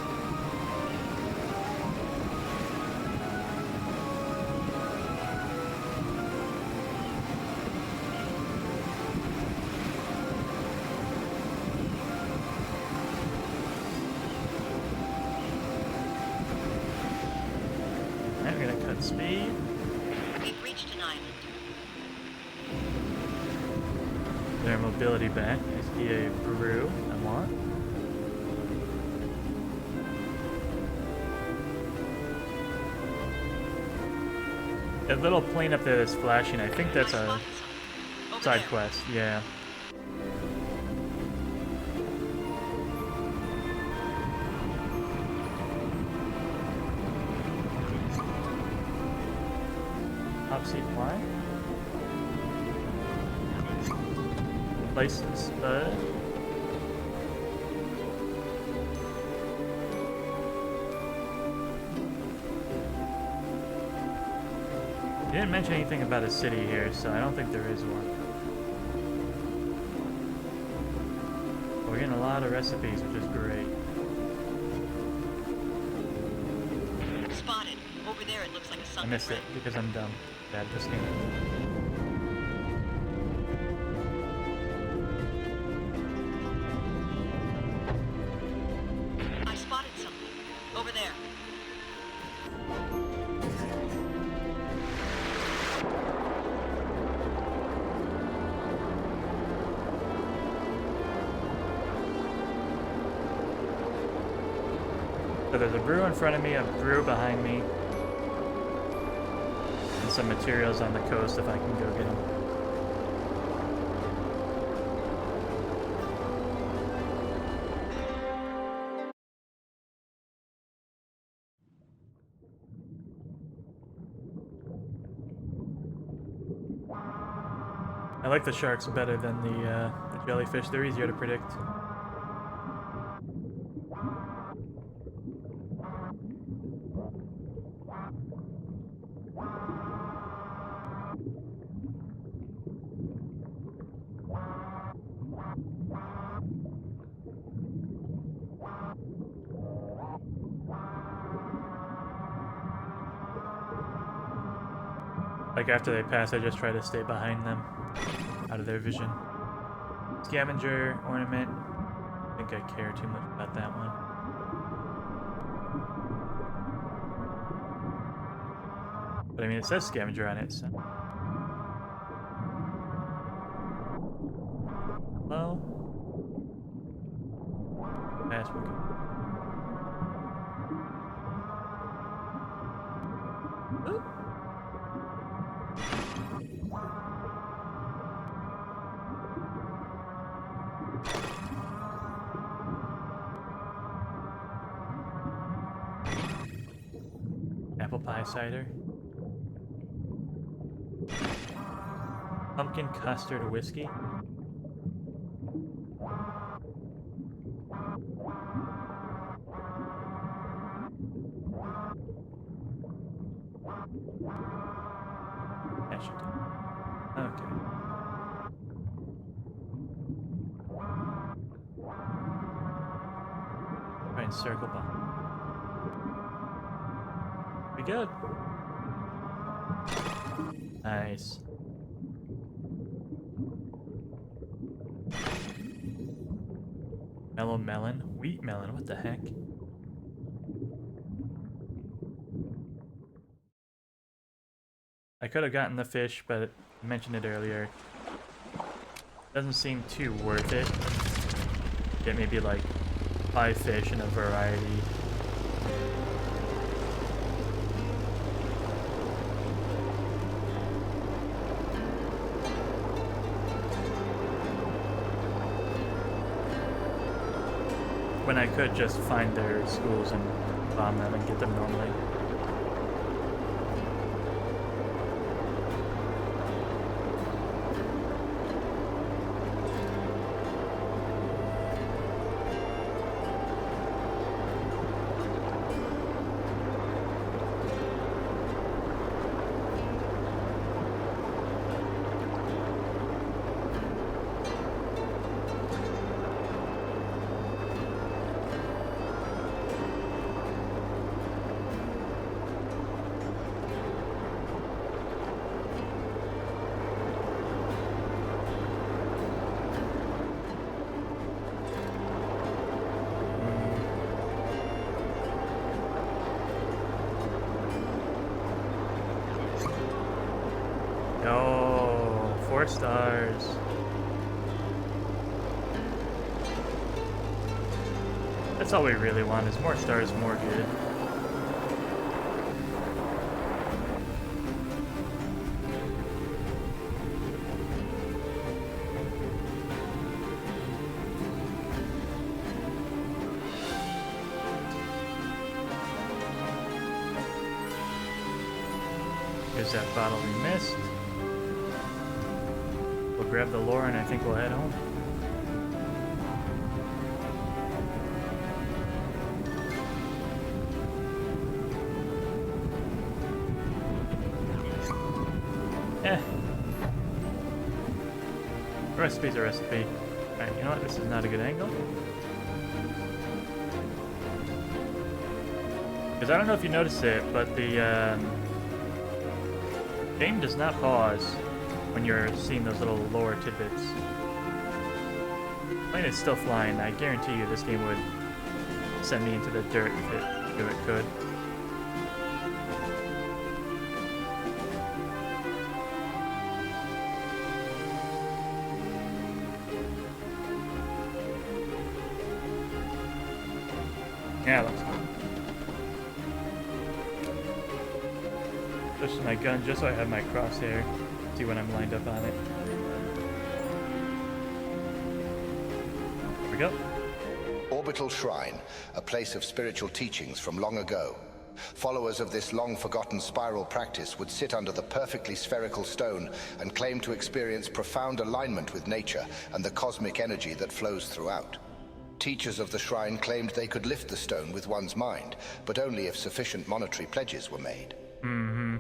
Alright, we're gonna cut speed. We've reached an island. Their mobility back. I see a brew I want. That little plane up there that's flashing, I think that's a side quest, yeah. Top seat flying. License spud. He didn't mention anything about a city here, so I don't think there is one. But we're getting a lot of recipes, which is great. Spotted. Over there it looks like a I sunken missed it wreck. because I'm dumb. Bad at this game. I spotted something. Over there. So there's a brew in front of me, a brew behind me, and some materials on the coast if I can go get them. I like the sharks better than the jellyfish. They're easier to predict. Like after they pass, I just try to stay behind them, out of their vision. Scavenger, ornament. I think I care too much about that one. But I mean, it says scavenger on it, so. Well. Pass will go. Ooh. Apple pie cider. Pumpkin custard whiskey. That should do. Okay. Try and circle behind. We good. Nice. Mellow melon? Wheat melon, what the heck? I could have gotten the fish, but I mentioned it earlier. Doesn't seem too worth it. Get maybe like 5 fish in a variety. When I could just find their schools and bomb them and get them normally. No, 4 stars. That's all we really want is more stars, more good. Here's that bottle we missed. We'll grab the lore and I think we'll head home. A recipe's a recipe. Alright, you know what? This is not a good angle. Because I don't know if you noticed it, but the game does not pause when you're seeing those little lore tidbits. Plane is still flying. I guarantee you this game would send me into the dirt if it could. Yeah, looks good. Switch to my gun just so I have my crosshair. See when I'm lined up on it. Here we go. Orbital Shrine, a place of spiritual teachings from long ago. Followers of this long-forgotten spiral practice would sit under the perfectly spherical stone and claim to experience profound alignment with nature and the cosmic energy that flows throughout. Teachers of the shrine claimed they could lift the stone with one's mind, but only if sufficient monetary pledges were made. Mm-hmm.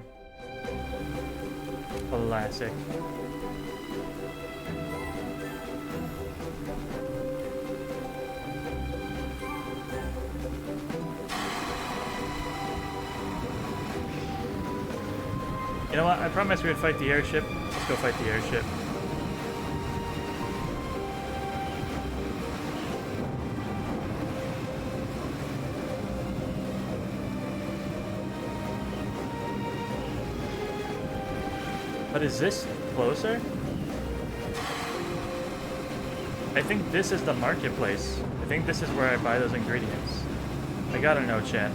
Classic. You know what? I promised we would fight the airship. Let's go fight the airship. But is this closer? I think this is the marketplace. I think this is where I buy those ingredients. I gotta know, chat.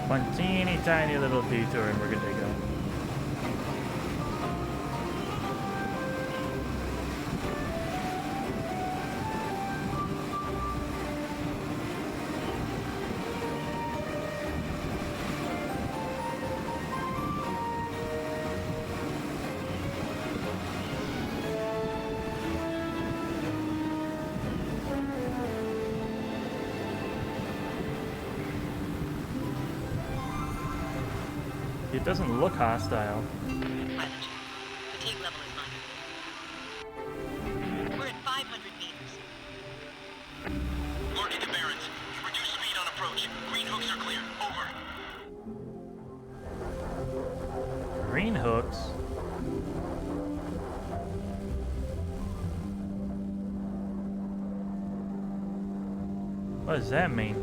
One teeny tiny little detour and we're good to go. It doesn't look hostile. Pilot. Fatigue level is minor. We're at 500 meters. Marking to Barons. Reduce speed on approach. Green hooks are clear. Over. Green hooks? What does that mean?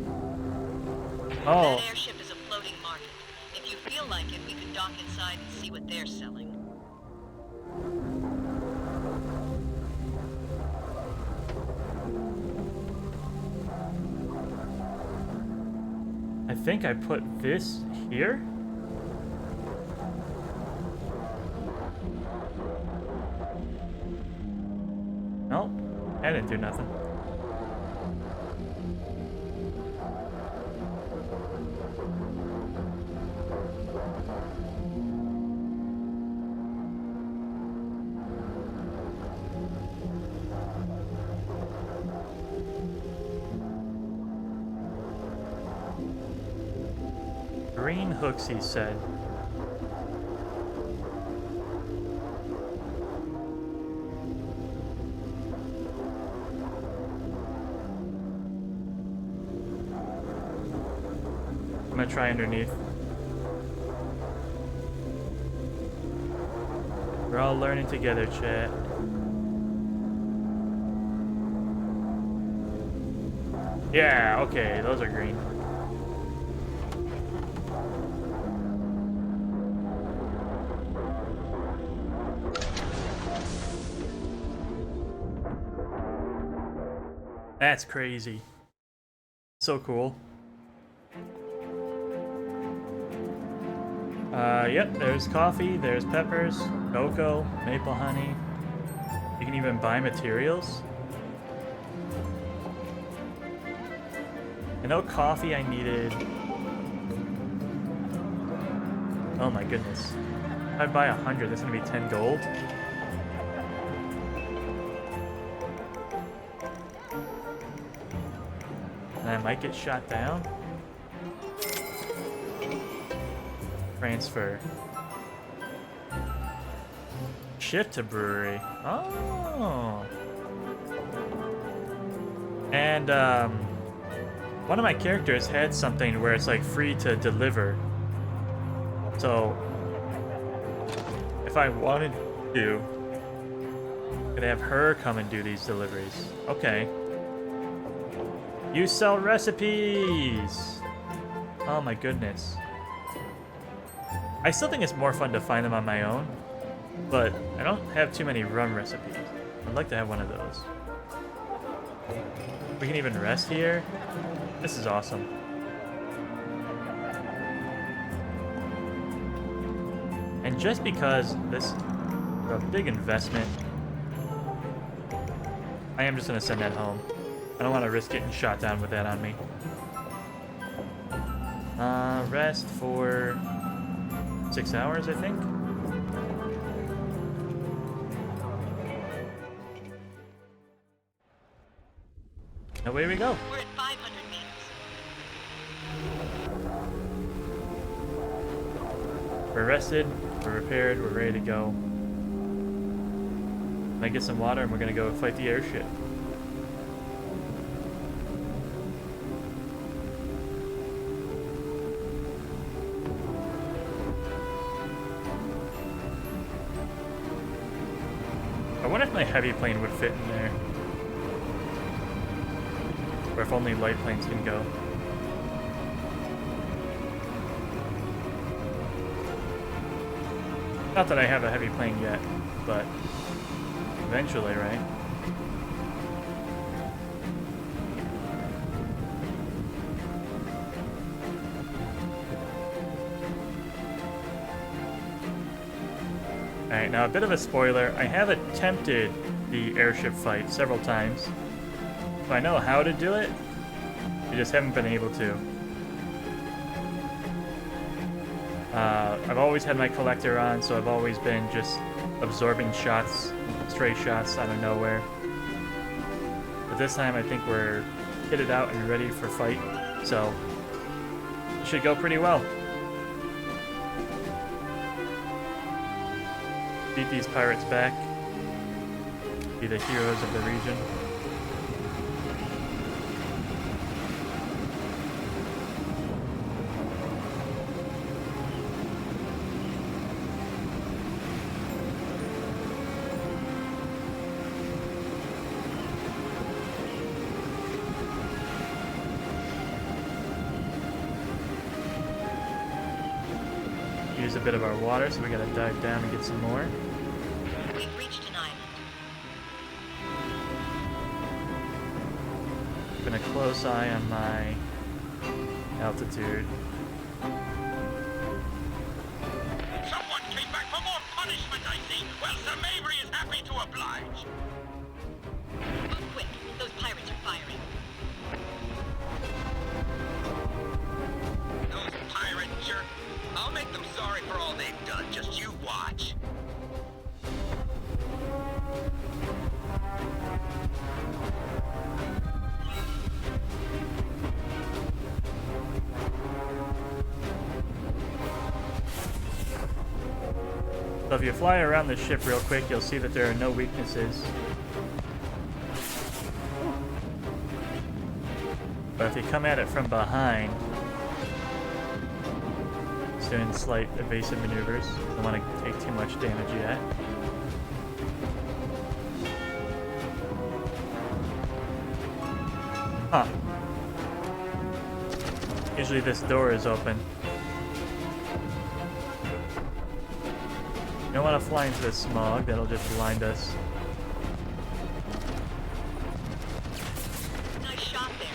Oh. That airship is a floating market. If you feel like it, we could dock inside and see what they're selling. I think I put this here? Nope, I didn't do nothing. Green hooks, he said. I'm gonna try underneath. We're all learning together, chat. Yeah, okay, those are green. That's crazy. So cool. Yep, there's coffee, there's peppers, cocoa, maple honey. You can even buy materials. I know coffee I needed. Oh my goodness. If I buy 100, that's gonna be 10 gold. And I might get shot down. Transfer. Shift to brewery. Oh. And one of my characters had something where it's like free to deliver. So if I wanted to, I could have her come and do these deliveries. Okay. You sell recipes! Oh my goodness. I still think it's more fun to find them on my own, but I don't have too many rum recipes. I'd like to have one of those. We can even rest here. This is awesome. And just because this is a big investment, I am just gonna send that home. I don't want to risk getting shot down with that on me. Rest for 6 hours, I think. Away we go. We're at 500 meters. We're rested, we're repaired, we're ready to go. I get some water and we're gonna go fight the airship. heavy plane would fit in there. Or if only light planes can go. Not that I have a heavy plane yet, but eventually, right? Alright, now a bit of a spoiler. I have attempted the airship fight several times. So I know how to do it. I just haven't been able to. I've always had my collector on, so I've always been just absorbing shots, stray shots out of nowhere. But this time I think we're kitted out and ready for fight, so it should go pretty well. Beat these pirates back. Be the heroes of the region. Use a bit of our water, so we gotta dive down and get some more. We've reached an island. Been a close eye on my altitude. Someone came back for more punishment, I see. Well, Sir Mabry is happy to oblige. Move quick. Those pirates are firing. Those pirate jerks. I'll make them sorry for all they've done. Just you watch. So if you fly around the ship real quick, you'll see that there are no weaknesses. But if you come at it from behind, it's doing slight evasive maneuvers. Don't want to take too much damage yet. Huh. Usually this door is open. You don't want to fly into the smog, that'll just blind us. Nice shot there.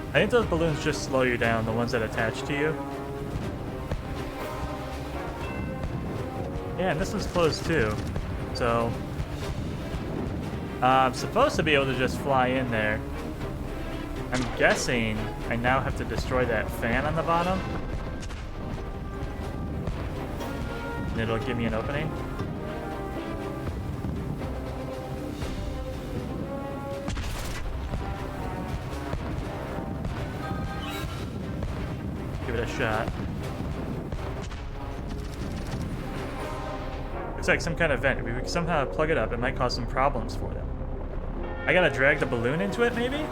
I think those balloons just slow you down, the ones that attach to you. Yeah, and this one's closed too, so I'm supposed to be able to just fly in there. I'm guessing I now have to destroy that fan on the bottom. And it'll give me an opening. Give it a shot. It's like some kind of vent. If we could somehow plug it up, it might cause some problems for them. I gotta drag the balloon into it, maybe?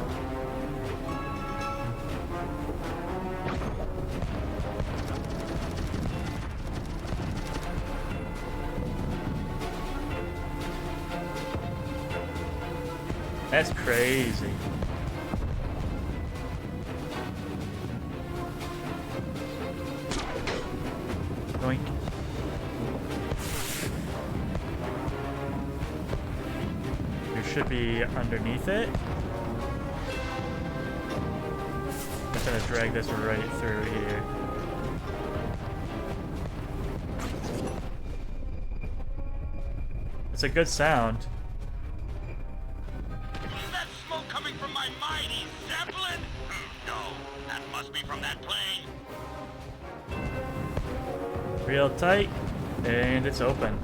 That's crazy. Doink. Should be underneath it. I'm just gonna drag this right through here. It's a good sound. Is that smoke coming from my mighty Zeppelin? No, that must be from that plane. Real tight, and it's open.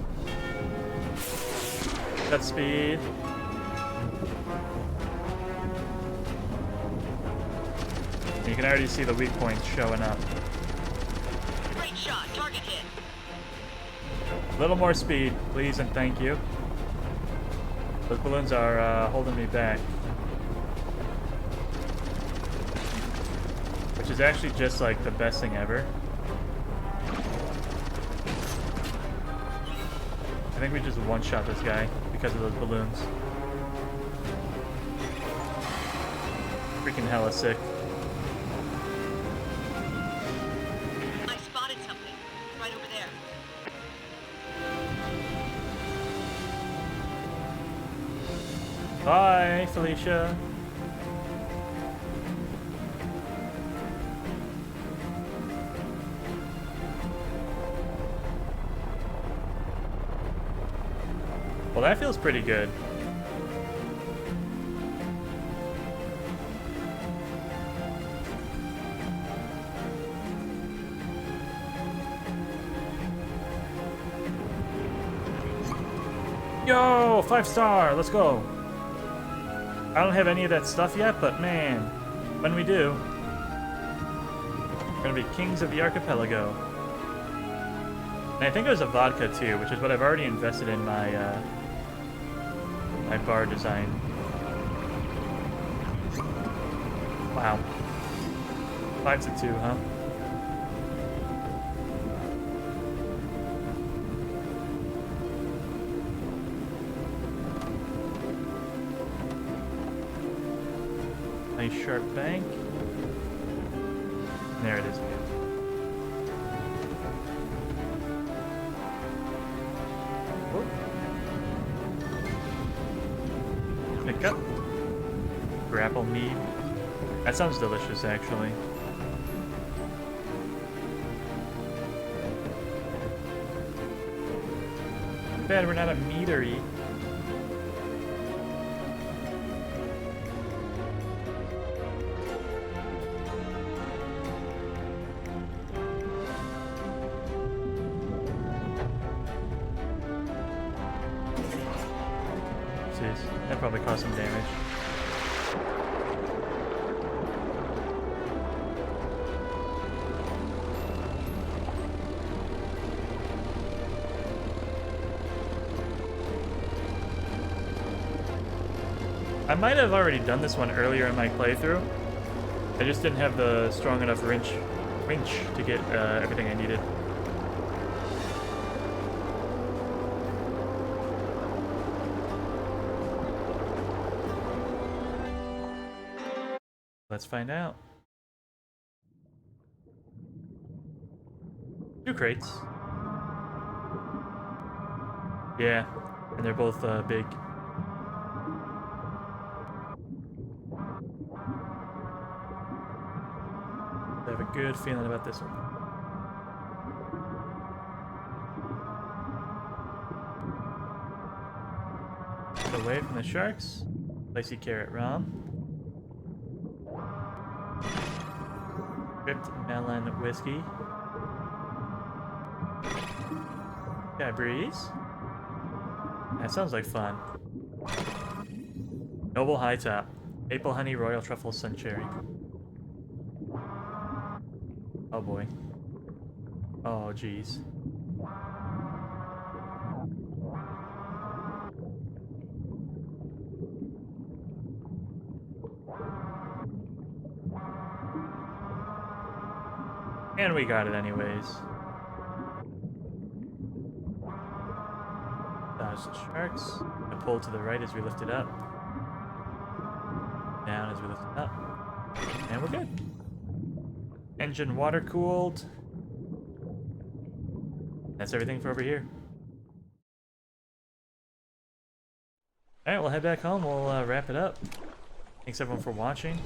Cut speed. You can already see the weak points showing up. Great shot. Target hit. A little more speed, please and thank you. Those balloons are holding me back. which is actually just like the best thing ever. I think we just one-shot this guy because of those balloons. Freaking hella sick. I spotted something. Right over there. Bye, Felicia. Well, that feels pretty good. Yo, 5-star, let's go. I don't have any of that stuff yet, but man, when we do, we're gonna be kings of the archipelago. And I think there's a vodka too, which is what I've already invested in my my bar design. Wow. 5-2, huh? Nice sharp bank. There it is again. Pick up. Grapple meat. That sounds delicious, actually. Too bad we're not a meatery. That probably caused some damage. I might have already done this one earlier in my playthrough. I just didn't have the strong enough winch to get everything I needed. Let's find out. 2 crates. Yeah, and they're both big. I have a good feeling about this one. Get away from the sharks. Spicy carrot rum. Ripped melon whiskey. Yeah, breeze. That sounds like fun. Noble high top. Maple honey royal truffle sun cherry. Oh boy. Oh jeez. And we got it anyways. Dodge the sharks. And pull to the right as we lift it up. Down as we lift it up. And we're good. Engine water cooled. That's everything for over here. Alright, we'll head back home. We'll wrap it up. Thanks everyone for watching.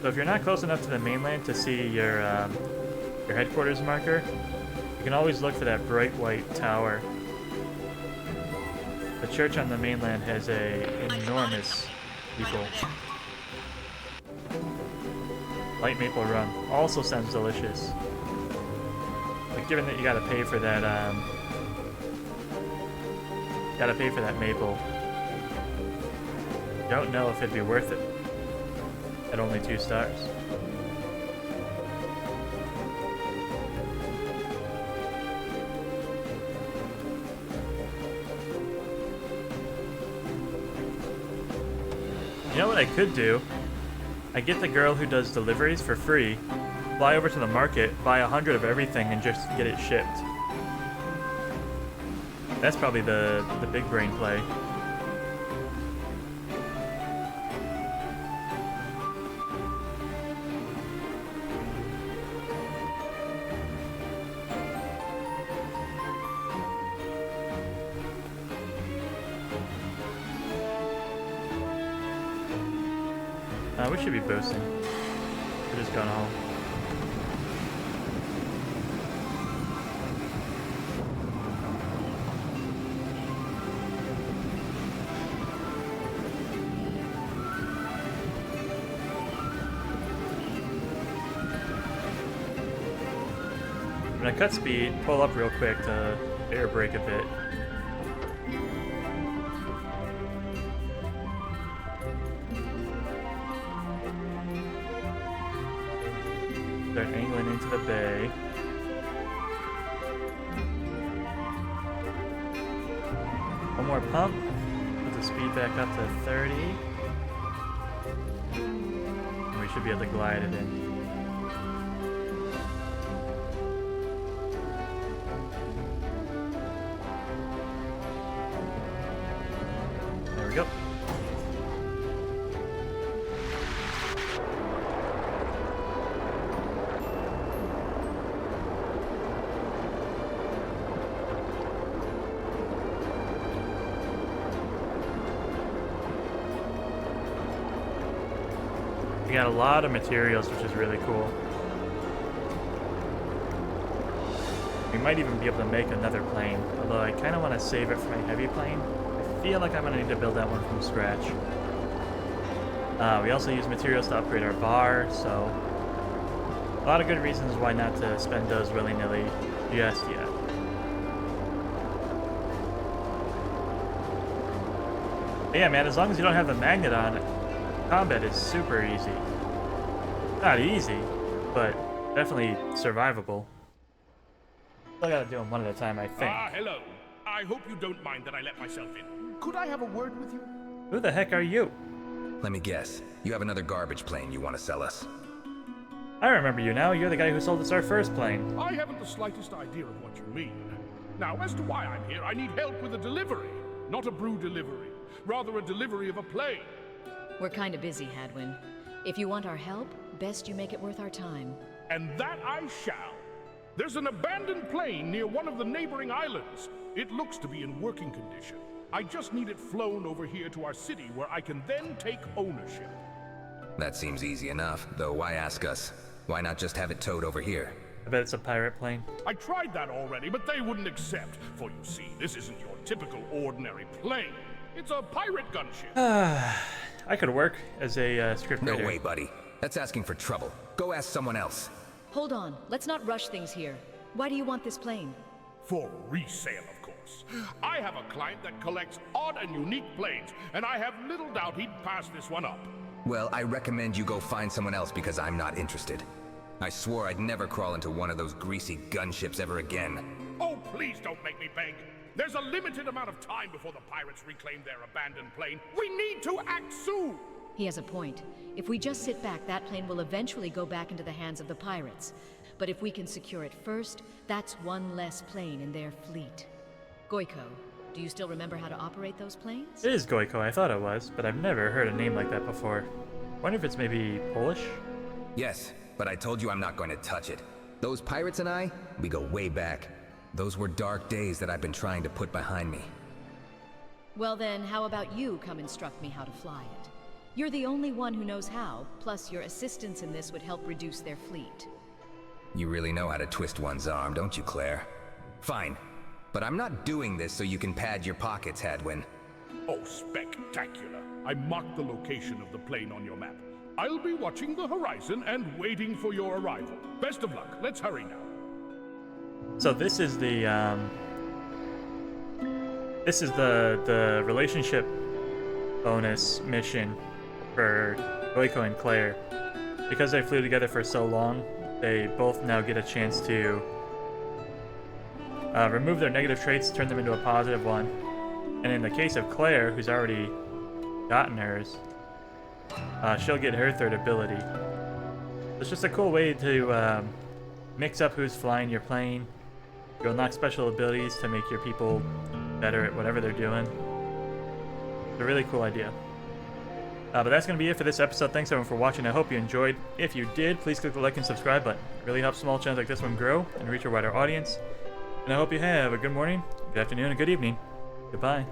So if you're not close enough to the mainland to see your headquarters marker, you can always look for that bright white tower. The church on the mainland has a enormous steeple. Light maple rum also sounds delicious. But given that you gotta pay for that maple, Don't know if it'd be worth it at only 2 stars. You know what I could do? I get the girl who does deliveries for free, fly over to the market, buy 100 of everything, and just get it shipped. That's probably the big brain play. We should be boosting. We're just going home. When I cut speed, pull up real quick to air brake a bit. Start angling into the bay. One more pump. Put the speed back up to 30. And we should be able to glide it in. There we go. We got a lot of materials, which is really cool. We might even be able to make another plane, although I kind of want to save it for my heavy plane. I feel like I'm going to need to build that one from scratch. We also use materials to upgrade our bar, so a lot of good reasons why not to spend those willy-nilly just yet. But yeah, man, as long as you don't have the magnet on it, combat is super easy. Not easy, but definitely survivable. Still gotta do them one at a time, I think. Hello. I hope you don't mind that I let myself in. Could I have a word with you? Who the heck are you? Let me guess. You have another garbage plane you want to sell us. I remember you now. You're the guy who sold us our first plane. I haven't the slightest idea of what you mean. Now, as to why I'm here, I need help with a delivery. Not a brew delivery. Rather a delivery of a plane. We're kinda busy, Hadwin. If you want our help, best you make it worth our time. And that I shall. There's an abandoned plane near one of the neighboring islands. It looks to be in working condition. I just need it flown over here to our city where I can then take ownership. That seems easy enough, though why ask us? Why not just have it towed over here? I bet it's a pirate plane. I tried that already, but they wouldn't accept. For you see, this isn't your typical ordinary plane. It's a pirate gunship. I could work as a scriptwriter. No way, buddy. That's asking for trouble. Go ask someone else. Hold on, let's not rush things here. Why do you want this plane? For resale, of course. I have a client that collects odd and unique planes, and I have little doubt he'd pass this one up. Well, I recommend you go find someone else because I'm not interested. I swore I'd never crawl into one of those greasy gunships ever again. Oh, please don't make me beg. There's a limited amount of time before the pirates reclaim their abandoned plane. We need to act soon! He has a point. If we just sit back, that plane will eventually go back into the hands of the pirates. But if we can secure it first, that's one less plane in their fleet. Goiko, do you still remember how to operate those planes? It is Goiko, I thought it was, but I've never heard a name like that before. Wonder if it's maybe Polish? Yes, but I told you I'm not going to touch it. Those pirates and I, we go way back. Those were dark days that I've been trying to put behind me. Well then, how about you come instruct me how to fly it? You're the only one who knows how, plus your assistance in this would help reduce their fleet. You really know how to twist one's arm, don't you, Claire? Fine. But I'm not doing this so you can pad your pockets, Hadwin. Oh, spectacular. I marked the location of the plane on your map. I'll be watching the horizon and waiting for your arrival. Best of luck. Let's hurry now. So this is the relationship bonus mission for Goiko and Claire. Because they flew together for so long, they both now get a chance to remove their negative traits, turn them into a positive one. And in the case of Claire, who's already gotten hers, she'll get her third ability. It's just a cool way to mix up who's flying your plane. You unlock special abilities to make your people better at whatever they're doing. It's a really cool idea. But that's going to be it for this episode. Thanks everyone for watching. I hope you enjoyed. If you did, please click the like and subscribe button. It really helps small channels like this one grow and reach a wider audience. And I hope you have a good morning, good afternoon, and good evening. Goodbye.